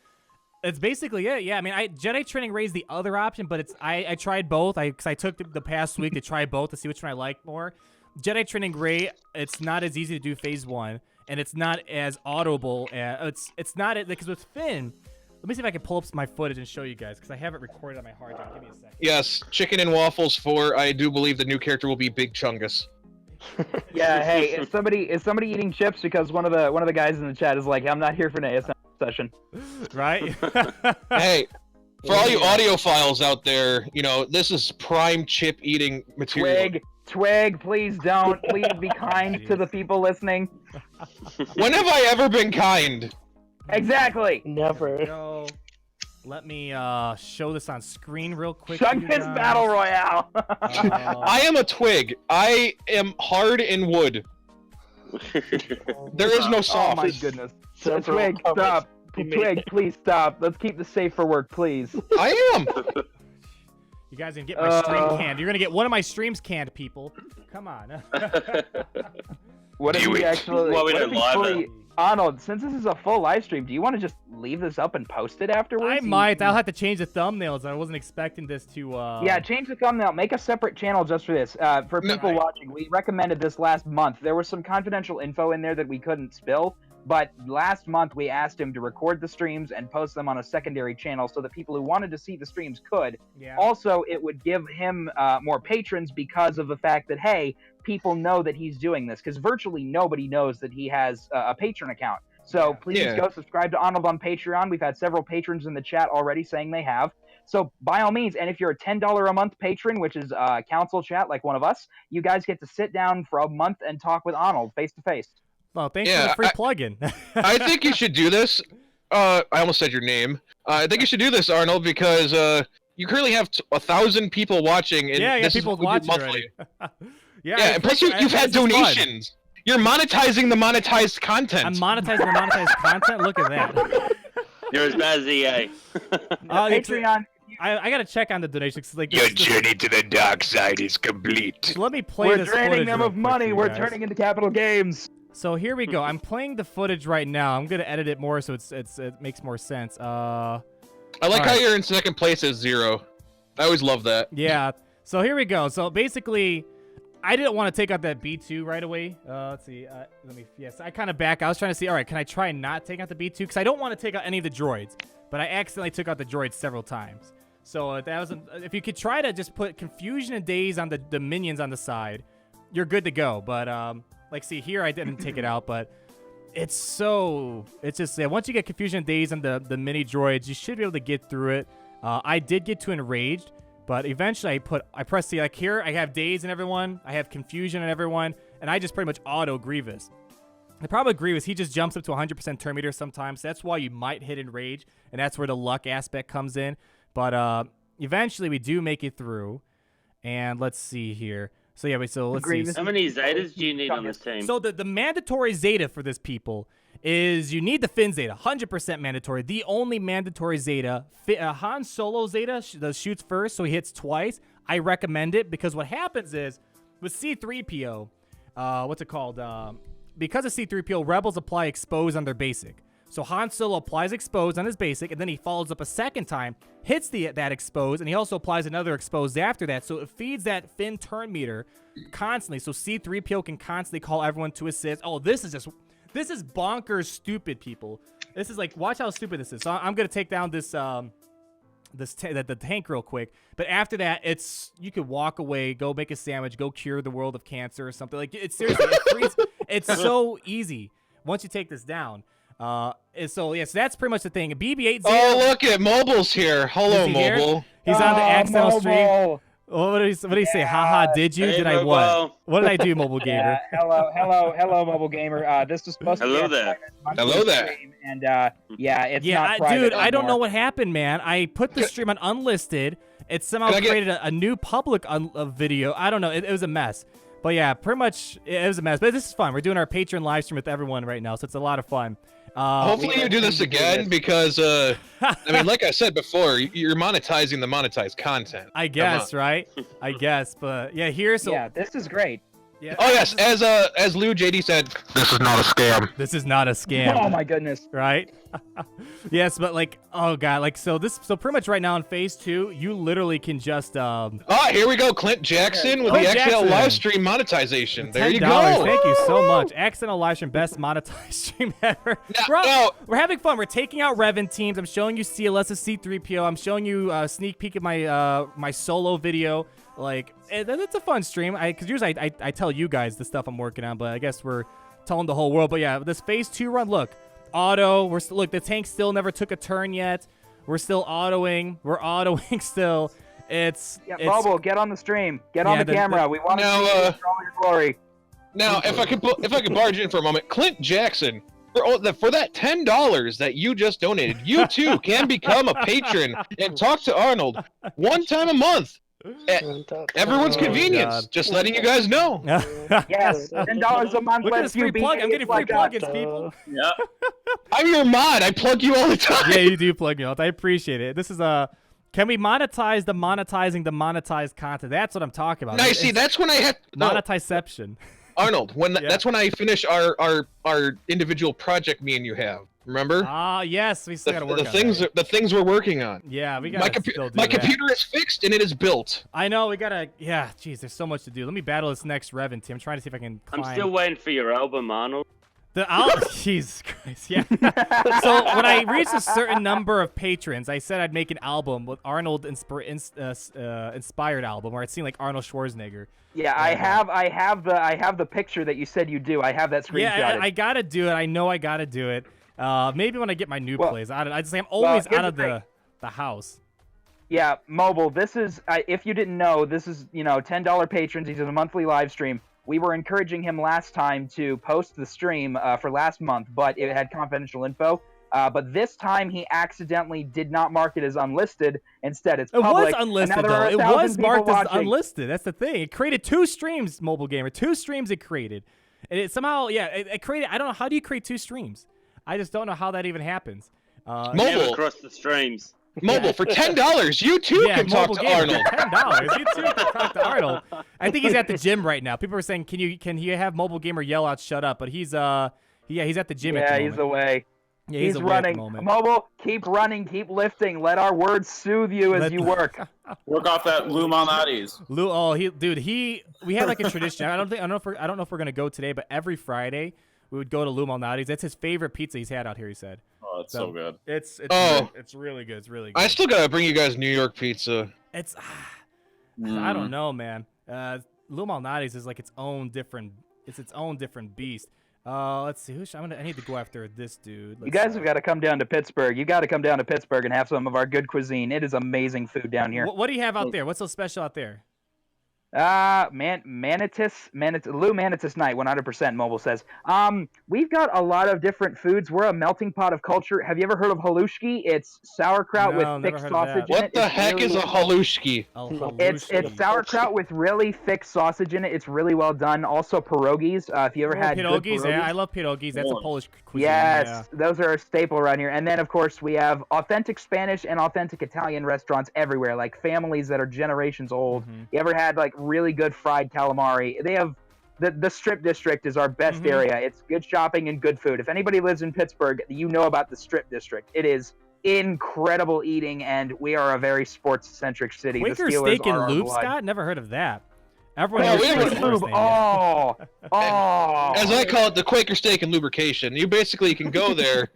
It's basically it. Yeah, I mean, Jedi Training Ray is the other option, but I tried both. Because I took the past week to try both to see which one I like more. Jedi Training Ray, it's not as easy to do phase 1, and it's not as audible. It's not because with Finn. Let me see if I can pull up my footage and show you guys because I have it recorded on my hard drive. Give me a second. Yes, Chicken and Waffles 4. I do believe the new character will be Big Chungus. Yeah, hey, is somebody eating chips? Because one of the guys in the chat is like, I'm not here for an ASM session. Right? Hey, for all you audiophiles out there, this is prime chip eating material. Twig, please don't. Please be kind to the people listening. When have I ever been kind? Exactly. Never. So, let me show this on screen real quick. Chungus Battle Royale. I am a twig. I am hard in wood. There is no soft. Oh my goodness. Twig, stop. Twig, please stop. Let's keep this safe for work, please. I am. You guys are gonna get my stream canned. You're gonna get one of my streams canned, people. Come on. What if we actually? Arnold, since this is a full live stream, do you want to just leave this up and post it afterwards? I might. I'll have to change the thumbnails. I wasn't expecting this to. Yeah, change the thumbnail. Make a separate channel just for this. For people watching, we recommended this last month. There was some confidential info in there that we couldn't spill, but last month we asked him to record the streams and post them on a secondary channel so that people who wanted to see the streams could. Yeah. Also, it would give him more patrons because of the fact that, hey, people know that he's doing this, because virtually nobody knows that he has a patron account. So please go subscribe to Arnold on Patreon. We've had several patrons in the chat already saying they have. So by all means, and if you're a $10 a month patron, which is council chat like one of us, you guys get to sit down for a month and talk with Arnold face to face. Well, thanks for the free plug-in. I think you should do this. I almost said your name. I think you should do this, Arnold, because you currently have 1,000 people watching. And people watching monthly. Yeah, and plus you've had donations. Fun. You're monetizing the monetized content. I'm monetizing the monetized content? Look at that. You're as bad as EA. Patreon. I gotta check on the donations. Like, your journey to the dark side is complete. Let me play this footage. We're draining them of money. We're guys. turning into Capital Games. So here we go. I'm playing the footage right now. I'm gonna edit it more so it makes more sense. I like how you're in second place as 0. I always love that. Yeah. So here we go. So basically, I didn't want to take out that B2 right away. Let's see. Yes, I kind of back. I was trying to see. All right, can I try and not take out the B2? Because I don't want to take out any of the droids, but I accidentally took out the droids several times. So that wasn't. If you could try to just put confusion and daze on the minions on the side, you're good to go. But like, see here, I didn't take it out, but it's just once you get confusion and daze on the mini droids, you should be able to get through it. I did get to enraged. But eventually I press C, like here, I have daze in everyone, I have confusion in everyone, and I just pretty much auto Grievous. The problem with Grievous, he just jumps up to 100% turn meter sometimes. So that's why you might hit enrage, and that's where the luck aspect comes in. But eventually we do make it through. And let's see here. So yeah, let's see. How many Zetas do you need on this team? So the mandatory Zeta for this people is you need the Finn Zeta, 100% mandatory. The only mandatory Zeta, Han Solo Zeta shoots first, so he hits twice. I recommend it because what happens is with C-3PO, what's it called? Because of C-3PO, Rebels apply expose on their basic. So Han Solo applies expose on his basic, and then he follows up a second time, hits that expose, and he also applies another expose after that. So it feeds that Finn turn meter constantly. So C-3PO can constantly call everyone to assist. Oh, this is bonkers stupid, people. This is like, watch how stupid this is. So I'm gonna take down the tank real quick. But after that, you could walk away, go make a sandwich, go cure the world of cancer or something. Like, it's seriously, it's so easy once you take this down. So that's pretty much the thing. BB-8 Zeta. Oh, look at Mobile's here. Hello, Mobile. He's on the accidental stream. What did he say? Haha, did you? Hey, did I what? What did I do, Mobile Gamer? Hello, Mobile Gamer. This was supposed to be Hello there. Stream, and it's not private dude, anymore. I don't know what happened, man. I put the stream on unlisted. It somehow created a new public video. I don't know. It was a mess. But yeah, pretty much it was a mess. But this is fun. We're doing our Patreon live stream with everyone right now, so it's a lot of fun. Hopefully you do this again because, I mean, like I said before, you're monetizing the monetized content. I guess, right? I guess, but yeah, yeah, this is great. Yeah. Oh yes, as Lou JD said, this is not a scam. This is not a scam. Oh my goodness. Right? Yes, but like, oh god, like so pretty much right now in phase 2, you literally can just Oh, here we go, Clint Jackson with Clint the accidental Jackson. live stream monetization. There you $10. go. Thank you so much. Accidental live stream, best monetized stream ever. We're having fun. We're taking out Revan teams. I'm showing you CLS's C-3PO. I'm showing you a sneak peek at my solo video. Like, it's a fun stream. Because usually I tell you guys the stuff I'm working on, but I guess we're telling the whole world. But yeah, this phase 2 run, look, auto. Look, the tank still never took a turn yet. We're still autoing. We're autoing still. Mobile, get on the stream. Get on the camera. We want to see you in all your glory. Now, if I could barge in for a moment, Clint Jackson, for that $10 that you just donated, you too can become a patron and talk to Arnold one time a month. At everyone's convenience. Just letting you guys know. Yes, $10 a month. Look at this free plug. I'm getting free plugins, people. Yeah. I'm your mod. I plug you all the time. Yeah, you do plug me out. I appreciate it. This is can we monetize the monetizing the monetized content? That's what I'm talking about. Nice. See, that's when I had monetizeception. Arnold, that's when I finish our individual project me and you have. Remember? Yes, we still gotta work on the things we're working on. Yeah, we gotta my computer is fixed and it is built. I know, we gotta, geez, there's so much to do. Let me battle this next Revan team. I'm trying to see if I can climb. I'm still waiting for your album, Arnold. Jesus Christ, yeah. So when I reached a certain number of patrons, I said I'd make an album with Arnold inspired album, where I'd seen like Arnold Schwarzenegger. Yeah, I have the picture that you said you do. I have that screenshot. Yeah, I gotta do it. I know I gotta do it. Maybe when I get my new place. I'm always out of the house. Yeah, Mobile. This is if you didn't know, this is $10 patrons. He does a monthly live stream. We were encouraging him last time to post the stream for last month, but it had confidential info. But this time he accidentally did not mark it as unlisted. Instead, it's public. It was unlisted, though. It was marked as unlisted. That's the thing. It created 2 streams, Mobile Gamer. 2 streams it created. And it somehow, it created, I don't know, how do you create 2 streams? I just don't know how that even happens. Mobile across the streams. Mobile, for $10, you too can talk to Arnold. $10, you too can talk to Arnold. I think he's at the gym right now. People are saying, can you have Mobile Gamer yell out, "Shut up"? But he's at the gym at the moment. Yeah, he's away. Yeah, he's running. Mobile, keep running, keep lifting. Let our words soothe you as you work. Work off that Lumalnati's. We had like a tradition. I don't know if we're gonna go today, but every Friday we would go to Lou Malnati's. That's his favorite pizza he's had out here, he said. Oh, it's so good. It's really good. It's really good. I still gotta bring you guys New York pizza. I don't know, man. Lou Malnati's is like its own different beast. Let's see. I need to go after this dude. You guys have got to come down to Pittsburgh. You got to come down to Pittsburgh and have some of our good cuisine. It is amazing food down here. What do you have out there? What's so special out there? Manatus Lou Manatus Night, 100%. Mobile says. We've got a lot of different foods. We're a melting pot of culture. Have you ever heard of halushki? It's sauerkraut with thick sausage in it. What the heck is a halushki? It's sauerkraut with really thick sausage in it. It's really well done. Also pierogies. If you ever had pierogies, yeah, I love pierogies. That's a Polish cuisine. Yes, those are a staple around here. And then of course we have authentic Spanish and authentic Italian restaurants everywhere, like families that are generations old. You ever had like really good fried calamari? They have the Strip District is our best area. It's good shopping and good food. If anybody lives in Pittsburgh, you know about the Strip District. It is incredible eating, and we are a very sports-centric city. Quaker Steak and Lube, Scott? Never heard of that. Everyone Lube. Oh. As I call it, the Quaker Steak and Lubrication. You basically can go there.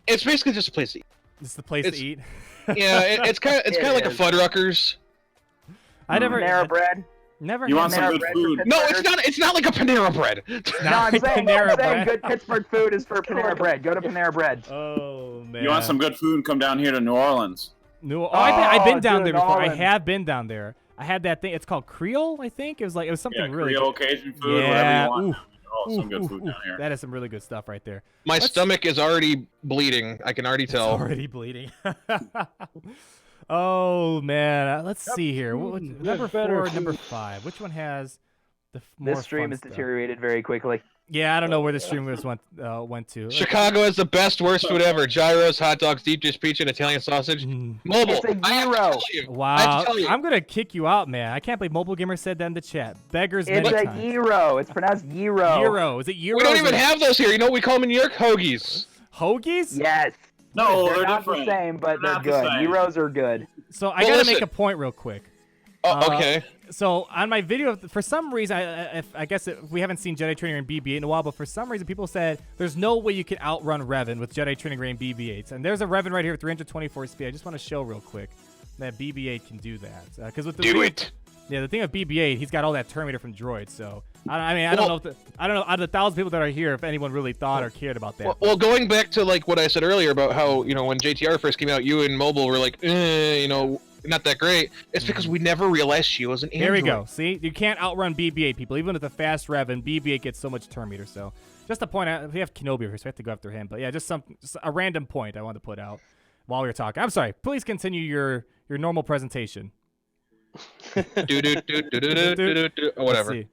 It's basically just a place to eat. It's the place to eat. Yeah, it's kind of like a Fuddruckers. Panera Bread. You want some good food? No, it's not like a Panera Bread. I'm saying good Pittsburgh food is for Panera Bread. Go to Panera Bread. Oh man. You want some good food? Come down here to New Orleans. I've been down there before. I have been down there. I had that thing. It's called Creole, I think. It was something really Creole, good. Cajun food, whatever you want. Some good food down here. That is some really good stuff right there. My stomach is already bleeding. I can already tell. It's already bleeding. Oh man, let's see here. Number 4, number 5. Which one has the more This stream fun has stuff? deteriorated very quickly. Yeah, I don't know where the stream went to. Chicago has the best, worst food ever: gyros, hot dogs, deep dish pizza, and Italian sausage. Mobile. It's a gyro. Wow, I'm gonna kick you out, man. I can't believe Mobile Gamer said that in the chat. Beggars It's many a times. gyro. It's pronounced gyro. Gyro. Is it gyro? We don't even have those here. You know what we call them in New York? Hoagies. Hoagies? Yes. No, they're they're not different. the same, but They're they're not the good. same. Gyros are good. So I gotta make a point real quick. Oh, okay. So on my video, for some reason, I guess we haven't seen Jedi Training Range BB-8 in a while, but for some reason people said there's no way you can outrun Revan with Jedi Training Range BB-8s. And there's a Revan right here with 324 speed. I just want to show real quick that BB-8 can do that. Because with the the thing with BB-8, he's got all that Terminator from Droid. So I mean, I don't know. I don't know out of the 1,000 people that are here if anyone really thought or cared about that. Well, going back to like what I said earlier about how when JTR first came out, you and Mobile were like, not that great. It's because we never realized she was an android. Here we go. See, you can't outrun BB-8 people. Even with the fast Revan, BB-8 gets so much Terminator. So just a point out, we have Kenobi here, so we have to go after him. But yeah, just a random point I wanted to put out while we were talking. I'm sorry. Please continue your normal presentation. Whatever.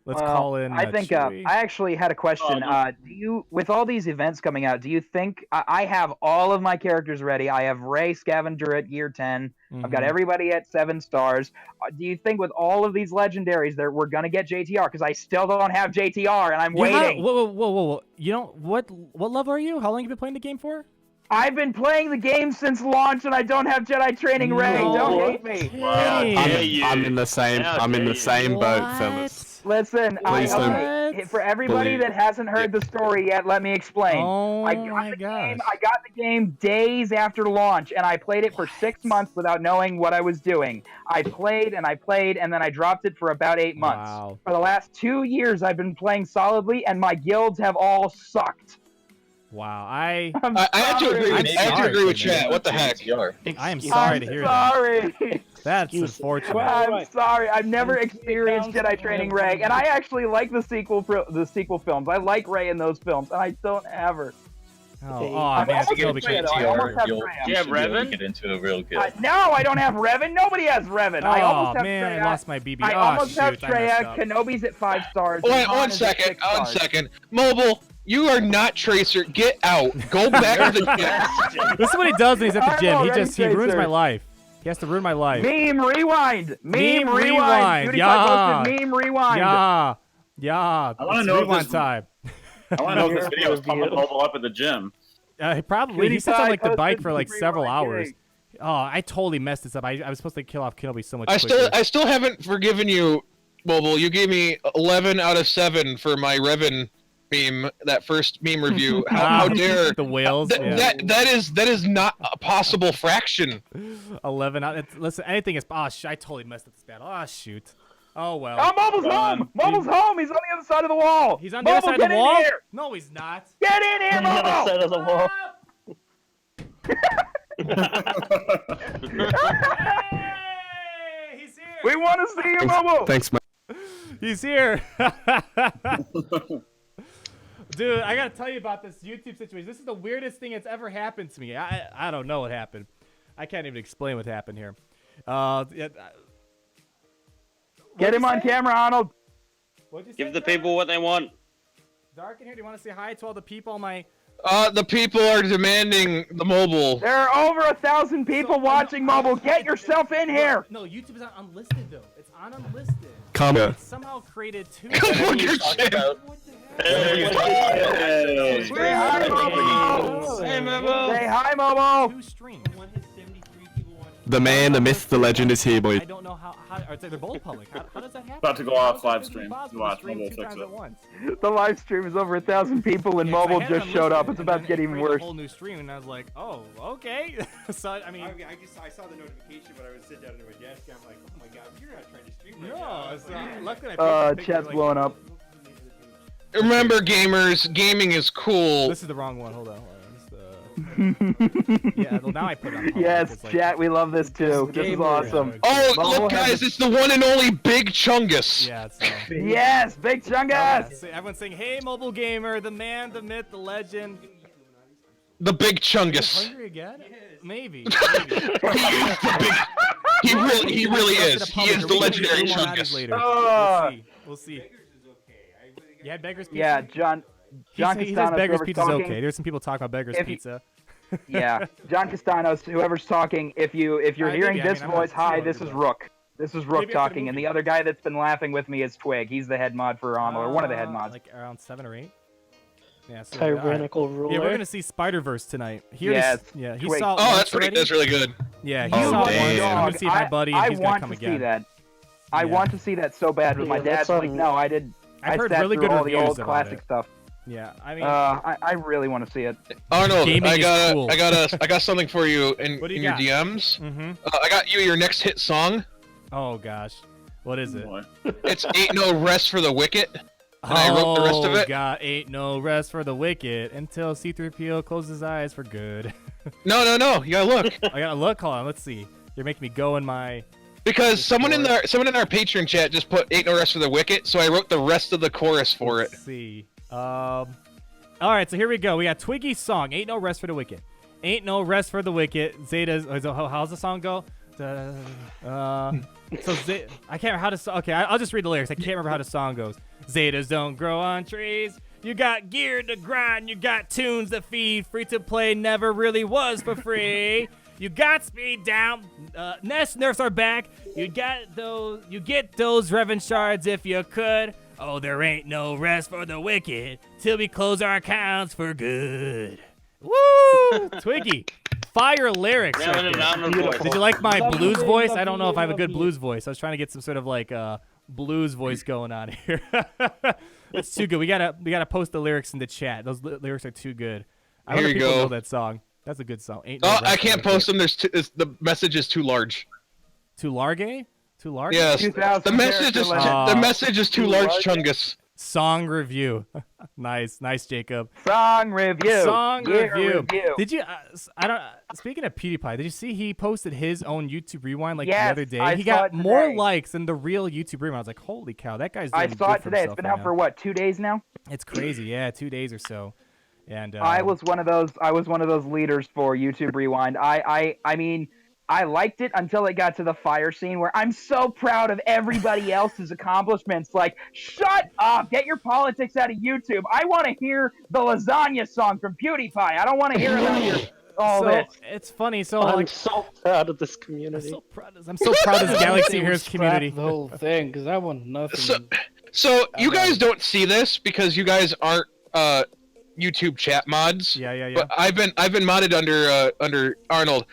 Let's call in. I think I actually had a question. Do you, with all these events coming out, do you think I have all of my characters ready? I have Rey Scavenger at gear 10. I've got everybody at 7 stars. Do you think with all of these legendaries that we're gonna get JTR? Because I still don't have JTR, and I'm waiting. Whoa! You know what level are you? How long have you been playing the game for? I've been playing the game since launch, and I don't have Jedi Training Rey. Don't hate me. I'm in the same. I'm in the same boat, fellas. Listen, for everybody that hasn't heard the story yet, let me explain. I got the game days after launch, and I played it for 6 months without knowing what I was doing. I played, and then I dropped it for about 8 months. Wow. For the last 2 years, I've been playing solidly, and my guilds have all sucked. Wow, I have to agree. I have to agree with chat. What the heck? I am sorry to hear that. That's unfortunate. I'm sorry. I've never experienced Jedi Training Rey, and I actually like the sequel films. I like Rey in those films, and I don't have her. Oh man, Do you have Revan? Get into it real good. No, I don't have Revan. Nobody has Revan. I almost have man, Trey. I lost my BB. I almost have Treyarch. Kenobi's at 5 stars. One second. Mobile. You are not Tracer. Get out. Go back to the gym. This is what he does when he's at the gym. He ruins my life. He has to ruin my life. Meme rewind. Meme rewind. Yeah. Meme rewind. Yeah. I want to know rewind time. I want to know if this video is pumping Mobile up at the gym. Probably. He sits on like the bike for like several hours. Oh, I totally messed this up. I was supposed to kill off Kenobi so much quicker. I still haven't forgiven you, Mobile. You gave me 11 out of 7 for my Revan meme, that first meme review. How dare the whales? That is not a possible fraction. 11 out. Listen, anything is. I totally messed up this battle. Oh shoot. Oh well. Oh, Mobile's home. Mobile's home. He's on the other side of the wall. He's on the other side of the wall. No, he's not. Get in here, Mobile. On the other side of the wall. Hey, he's here. We want to see you, Mobile. Thanks, man. He's here. Dude, I gotta tell you about this YouTube situation. This is the weirdest thing that's ever happened to me. I don't know what happened. I can't even explain what happened here. Get him on camera, Arnold. Give the people what they want. Dark in here, do you want to say hi to all the people on my... The people are demanding the Mobile. There are over 1,000 people watching Mobile. Get yourself in here. No, YouTube is on unlisted, though. It's on unlisted. Come here. It's somehow created 2... Come your shit. Hey, Say hi, Mobile. Hey, Mobile. Say hi, Mobile. 2 streams. The man, the myth, the legend is here, boys. I don't know how they're both public. How does that happen? About to go off live stream. Watch, Mobile fix it. The live stream is over 1,000 people, and Mobile just showed up. It's about to get even worse. A whole new stream, and I was like, oh, okay. So I mean, I saw the notification, but I would sit down at my desk. And I'm like, oh my god, you're not trying to stream right no, now. it's luckily I Chat's blowing up. Remember, gamers, gaming is cool. This is the wrong one. Hold on. Yeah, well, now I put it on. Yes, chat, we love this too. This is awesome. Oh, look, guys, it's the one and only Big Chungus. Yeah, it's yes, Big Chungus. So everyone's saying, "Hey, mobile gamer, the man, the myth, the legend." The Big Chungus. Hungry again? Maybe. He really is. He is the legendary Chungus. We'll see. You had Beggar's Pizza? Yeah, John he says Beggar's Pizza's talking. okay. There's some people talking about Beggar's Pizza. Yeah, John Castanos, whoever's talking, if you're hearing this voice, hi, this is Rook. This is Rook talking, and the other guy that's been laughing with me is Twig. He's the head mod for Arnold, or one of the head mods. Like around 7 or 8? Yeah, so, Tyrannical ruler. Yeah, we're gonna see Spider-Verse tonight. He Wait. saw. Oh, that's really good. Yeah, he saw it once. I'm gonna see my buddy, and I he's gonna want come to again. see that. I want to see that so bad, but my dad's like, no, I did. I've heard sat really through good all the reviews old about classic it. stuff. Yeah, I mean, I really want to see it. Arnold, Gaming I is cool. got something for you in What do you your got? DMs. Mm-hmm. I got you your next hit song. Oh gosh, what is it? It's "Ain't No Rest for the Wicked." And I wrote the rest of it. God, ain't no rest for the wicked until C-3PO closes his eyes for good. No. You gotta look. I gotta look. Hold on. Let's see. You're making me go in my. Because someone in our Patreon chat just put "Ain't No Rest for the Wicked," so I wrote the rest of the chorus for it. Let's see. All right, so here we go. We got Twiggy's song, "Ain't No Rest for the Wicked." Ain't no rest for the wicked. Zeta's. How's the song go? So I can't remember how to. Okay, I'll just read the lyrics. I can't remember how the song goes. Zetas don't grow on trees. You got gear to grind. You got tunes to feed. Free to play never really was for free. You got speed down. Nest nerfs are back. You get those Revan shards if you could. Oh, there ain't no rest for the wicked till we close our accounts for good. Woo! Twiggy, fire lyrics. Right there. Did you like my blues voice? I don't know if I have a good blues voice. I was trying to get some sort of like blues voice going on here. It's too good. We gotta post the lyrics in the chat. Those lyrics are too good. I Here hope you people go. know that song. That's a good song. I can't post them. The message is too large. Too large? Too large? Yes. The message is too large, Chungus. Song review. Nice, Jacob. Song review. Review. Did you? Speaking of PewDiePie, did you see he posted his own YouTube Rewind the other day? He got more likes than the real YouTube Rewind. I was like, holy cow, that guy's doing I saw good it for today. It's himself been right out now. for what, 2 days now? It's crazy, yeah, 2 days or so. And I was one of those leaders for YouTube Rewind. I mean, I liked it until it got to the fire scene where I'm so proud of everybody else's accomplishments. Like, shut up! Get your politics out of YouTube. I want to hear the lasagna song from PewDiePie. I don't want to hear about this. It's funny. So I'm so proud of this community. I'm so proud of this Galaxy Heroes community. The whole thing, because I want nothing. So you guys don't see this because you guys aren't YouTube chat mods. Yeah. But I've been modded under Arnold.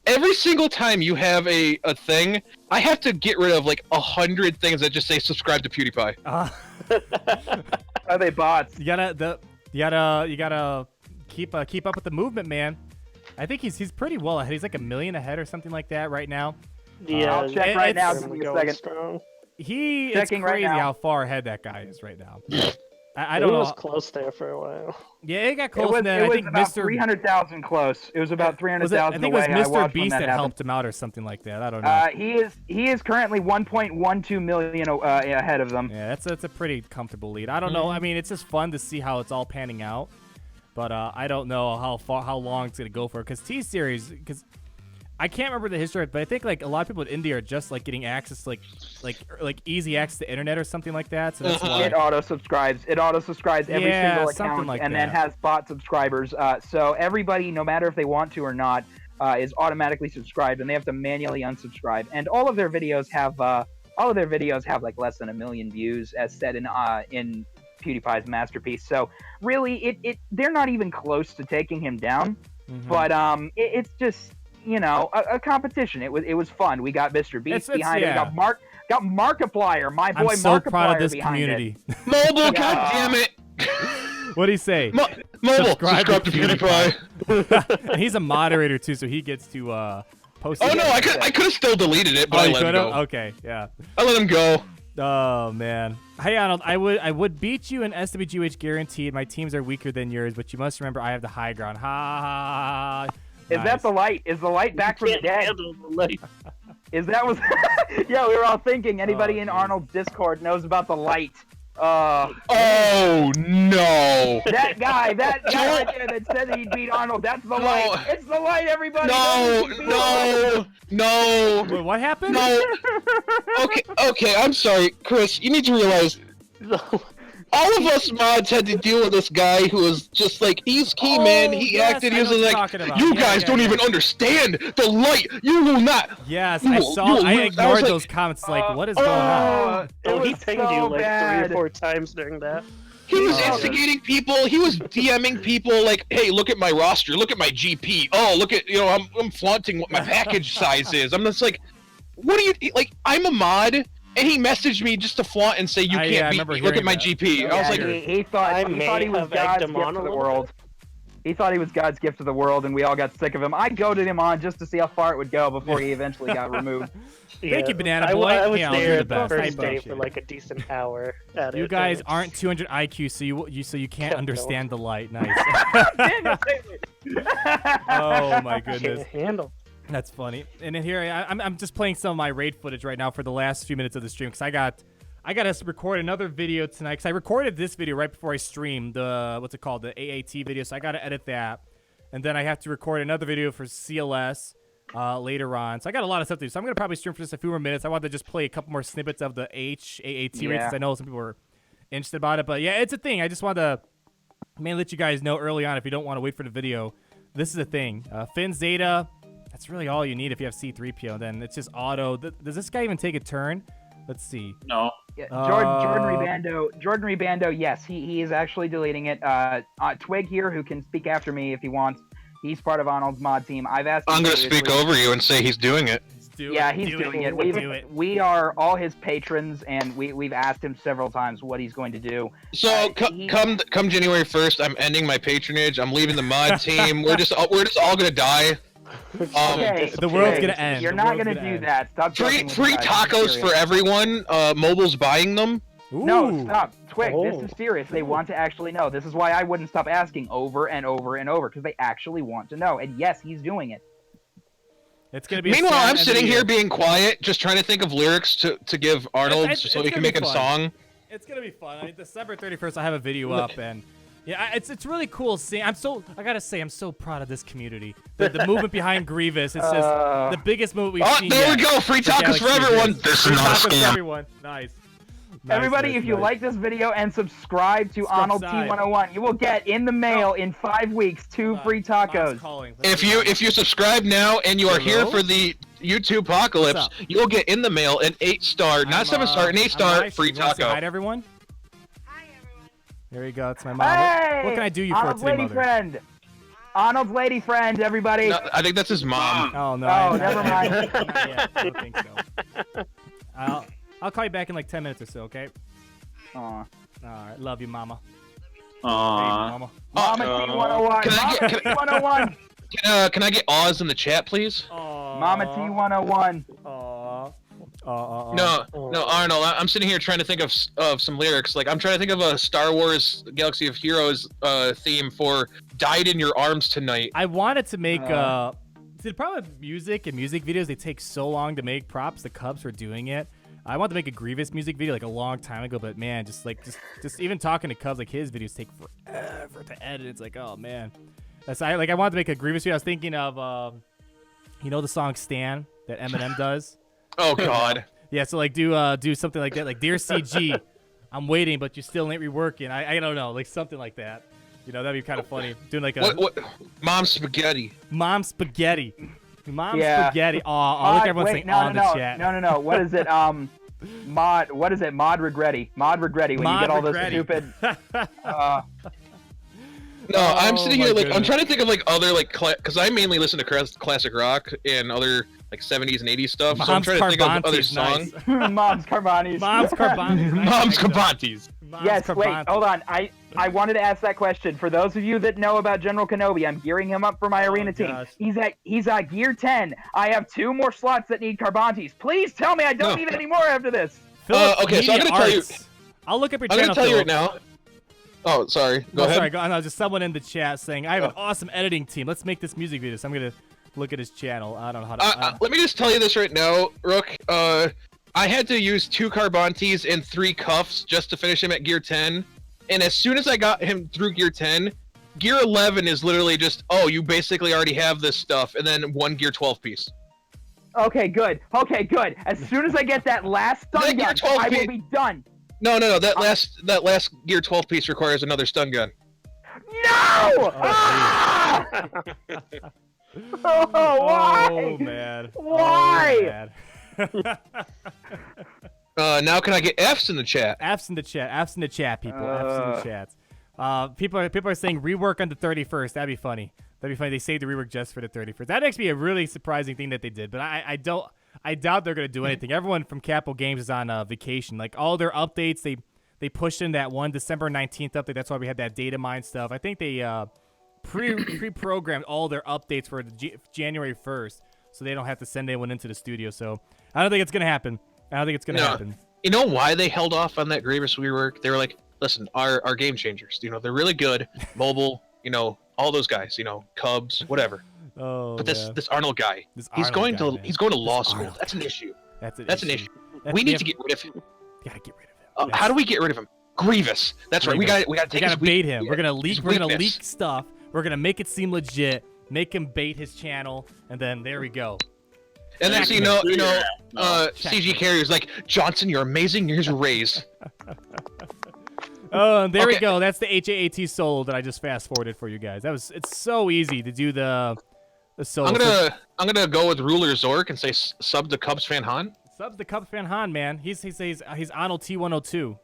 Every single time you have a thing, I have to get rid of like 100 things that just say subscribe to PewDiePie. Are they bots? You gotta keep up with the movement, man. I think he's pretty well ahead. He's like 1 million ahead or something like that right now. Yeah, I'll check right now. Give me a second. Strong. It's crazy how far ahead that guy is right now. I don't It know. was close there for a while. Yeah, it got close. It I think about Mr. 300,000 close. It was about 300,000 I think it was away. Mr. Beast that helped him out or something like that. I don't know. He is currently 1.12 million ahead of them. Yeah, that's a pretty comfortable lead. I don't know. I mean, it's just fun to see how it's all panning out. But I don't know how long it's gonna go for. Because T-Series, I can't remember the history, but I think like a lot of people in India are just like getting access to like easy access to internet or something like that. So that's why it auto subscribes. It auto subscribes every single account like and that. then has bot subscribers. So everybody, no matter if they want to or not, is automatically subscribed, and they have to manually unsubscribe. And all of their videos have like less than 1 million views, as said in PewDiePie's masterpiece. So really, they're not even close to taking him down. But it's just, you know, a competition. It was fun. We got Mr. Beast behind it. Got Markiplier, my boy. I'm so Markiplier proud of this behind community. Mobile, goddammit! What'd he say? Mobile, subscribe to PewDiePie. And he's a moderator too, so he gets to post. Oh no, I could have still deleted it, but I let him go. Okay, yeah. I let him go. Oh man. Hey Arnold, I would beat you in SWGH guaranteed. My teams are weaker than yours, but you must remember I have the high ground. Ha. Is that the light? Is the light back from the dead? Is that was? Yeah, we were all thinking. Anybody in Arnold's Discord knows about the light? Oh no! That guy right there that said that he'd beat Arnold. That's the light. It's the light, everybody. No. Wait, what happened? No. Okay. I'm sorry, Chris. You need to realize. All of us mods had to deal with this guy who was just like, he's key, man. He acted, he was like, you guys don't even understand the light. You will not. Yes, I ignored those comments. Like, what is going on? He pinged you like 3 or 4 times during that. He was instigating people. He was DMing people like, "Hey, look at my roster. Look at my GP. Oh, look at I'm flaunting what my package size is." I'm just like, "What do you like? I'm a mod." And he messaged me just to flaunt and say, "You can't beat me. Look at my GP." I was like, he thought he was God's gift to the world. He thought he was God's gift to the world, and we all got sick of him. I goaded him on just to see how far it would go before he eventually got removed. Thank you, Banana Boy. I was there the first day for like a decent hour. You guys aren't 200 IQ, so you can't understand the light. Nice. Oh my goodness. Can't handle. That's funny. And then here I'm just playing some of my raid footage right now for the last few minutes of the stream because I got to record another video tonight because I recorded this video right before I streamed the what's it called, the AAT video. So I got to edit that, and then I have to record another video for CLS later on. So I got a lot of stuff to do. So I'm gonna probably stream for just a few more minutes. I want to just play a couple more snippets of the AAT raid because I know some people are interested about it. But yeah, it's a thing. I just wanted to mainly let you guys know early on if you don't want to wait for the video. This is a thing. Finn Zeta. That's really all you need if you have C-3PO. Then it's just auto. Does this guy even take a turn? Let's see. No. Yeah, Jordan Rebando, yes, he is actually deleting it. Twig here, who can speak after me if he wants. He's part of Arnold's mod team. I've asked. I'm gonna speak over you and say he's doing it. He's doing it. We are all his patrons, and we've asked him several times what he's going to do. So come January 1st, I'm ending my patronage. I'm leaving the mod team. We're just all gonna die. Okay, the world's gonna end. You're not gonna do that. Stop. Free tacos for everyone. Mobile's buying them. Ooh. No, stop. Twig, this is serious. They want to actually know. This is why I wouldn't stop asking over and over and over, because they actually want to know. And yes, he's doing it. It's gonna be. Meanwhile, I'm sitting here being quiet, just trying to think of lyrics to give Arnold so he can make a song. It's gonna be fun. I mean, December 31st, I have a video up, and yeah, it's really cool seeing. I gotta say, I'm so proud of this community. The movement behind Grievous. It's just the biggest movement we've seen. There we go. Free tacos for everyone. This is not a scam. For everyone. Nice. Everybody, if you like this video and subscribe to Arnold T101, you will get in the mail in 5 weeks 2 free tacos. If you subscribe now and you are here for the YouTube apocalypse, you'll get in the mail an 8-star, not 7-star, an 8-star free taco. Hi, everyone. Hi, everyone. There you go. It's my mom. Hey, what can I do you for today, Mother? Friend. Arnold's lady friend, everybody. No, I think that's his mom. Oh no. Oh, never mind. Yeah, I don't think so. I'll call you back in like 10 minutes or so, okay? Aw. All right. Love you, Mama. Aww. Mama. Mama T101. Mama T101. Can I get Oz in the chat, please? Mama T101. No, Arnold. I'm sitting here trying to think of some lyrics. Like I'm trying to think of a Star Wars Galaxy of Heroes theme for "Died in Your Arms Tonight." I wanted to make the problem with music and music videos, they take so long to make. Props the Cubs for doing it. I wanted to make a Grievous music video like a long time ago, but man, just even talking to Cubs, like his videos take forever to edit. It's like, oh man, I wanted to make a Grievous video. I was thinking of the song "Stan" that Eminem does. Oh God. Yeah, so like do something like that, like "Dear CG, I'm waiting, but you still ain't reworking." I don't know, like something like that. That'd be kind of funny. Doing like a what? Mom spaghetti. Mom spaghetti. Mom spaghetti. Oh, look, everyone's saying on the chat. No. What is it? Mod. What is it? Mod regretty. Mod regretty. When you get all those stupid. No, I'm sitting here like I'm trying to think of like other like because I mainly listen to classic rock and other like 70s and 80s stuff. So I'm trying to think of other songs. Mom's Carbantes. Mom's Carbantes. Mom's Carbantes. Yes, wait, hold on. I wanted to ask that question. For those of you that know about General Kenobi, I'm gearing him up for my arena team. He's at gear 10. I have 2 more slots that need Carbantes. Please tell me I don't need any more after this. Okay, so I'm gonna tell you. I'll look up your channel. I'm gonna tell you right now. Oh, sorry. Go ahead. Sorry, no, just someone in the chat saying I have an awesome editing team. Let's make this music video. So I'm gonna look at his channel. I don't know how to. Let me just tell you this right now, Rook. I had to use 2 Carbantes and 3 cuffs just to finish him at gear 10. And as soon as I got him through gear 10, gear 11 is literally just, oh, you basically already have this stuff, and then 1 gear 12 piece. Okay, good. As soon as I get that last stun gun, I will be done. No. That last gear 12 piece requires another stun gun. No! Oh, why? Oh man. Why? Oh, man. Now can I get F's in the chat? F's in the chat. F's in the chat, people. F's in the chats. People are saying rework on the 31st. That'd be funny. That'd be funny. They saved the rework just for the 31st. That'd actually be a really surprising thing that they did. But I doubt they're gonna do anything. Everyone from Capo Games is on vacation. Like all their updates, they pushed in that one December 19th update. That's why we had that data mine stuff. I think they pre-programmed all their updates for the January 1st, so they don't have to send anyone into the studio. So I don't think it's gonna happen. Happen. You know why they held off on that Grievous rework? They were like, listen, our game changers, they're really good, mobile, all those guys, Cubs, whatever. Oh, but this Arnold guy, he's going to law school. Arnold. That's an issue. That's an issue. We need to get rid of him. Gotta get rid of him. How do we get rid of him? Grievous. That's right. We got to bait him. We're gonna leak stuff. We're gonna make it seem legit. Make him bait his channel, and then there we go. And then CG Carrier's like, Johnson, you're amazing. Here's a raise. Oh, and there we go. That's the AAT solo that I just fast forwarded for you guys. It's so easy to do the solo. I'm gonna go with Ruler Zork and say sub to Cubs fan Han. Subs to Cubs fan Han, man. He's Arnold T102.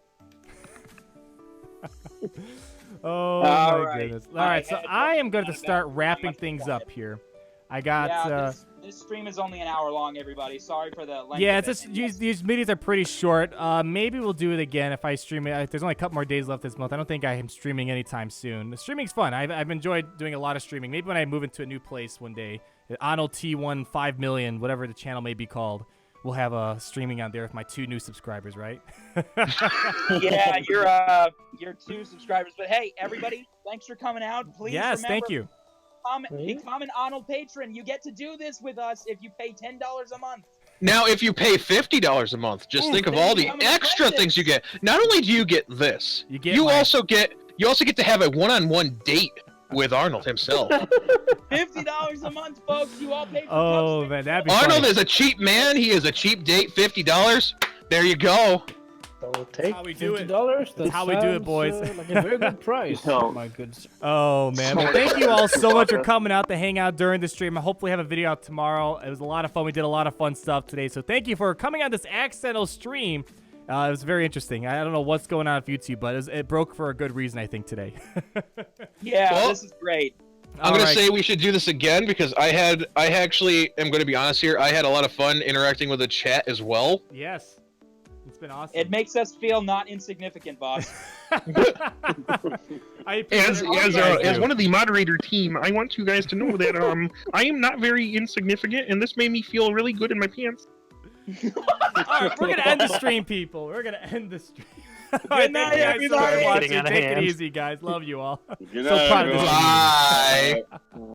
Oh my goodness. All right, so I am going to start wrapping things up here. I got this stream is only an hour long, everybody. Sorry for the length. Yeah, these meetings are pretty short. Maybe we'll do it again if I stream it. There's only a couple more days left this month. I don't think I am streaming anytime soon. The streaming's fun. I've enjoyed doing a lot of streaming. Maybe when I move into a new place one day, Arnold T1 5 million, whatever the channel may be called, we'll have a streaming on there with my 2 new subscribers, right? Yeah, you're 2 subscribers. But hey, everybody, thanks for coming out. Please yes, remember, thank you. Become an Arnold patron. You get to do this with us if you pay $10 a month. Now, if you pay $50 a month, just think of all the extra things you get. Not only do you get this, you also get to have a one-on-one date with Arnold himself. $50 a month, folks. You all pay for Oh man, that'd be Arnold funny. is a cheap man. He is a cheap date. $50. There you go. Take how we do it. That's how we do it, boys. Like a very good price. Oh my goodness. Oh man, well, thank you all so much for coming out to hang out during the stream. I hopefully have a video out tomorrow. It was a lot of fun. We did a lot of fun stuff today. So thank you for coming on this accidental stream. It was very interesting. I don't know what's going on with YouTube, but it broke for a good reason, I think, today. Yeah, well, this is great. I'm going to say we should do this again because I actually am going to be honest here. I had a lot of fun interacting with the chat as well. Yes. It's been awesome. It makes us feel not insignificant, boss. As one of the moderator team, I want you guys to know that I am not very insignificant, and this made me feel really good in my pants. All right, we're gonna end the stream, people. We're gonna end the stream. Good night, everybody. Take it easy, guys. Love you all. Good So night, proud of this. Bye.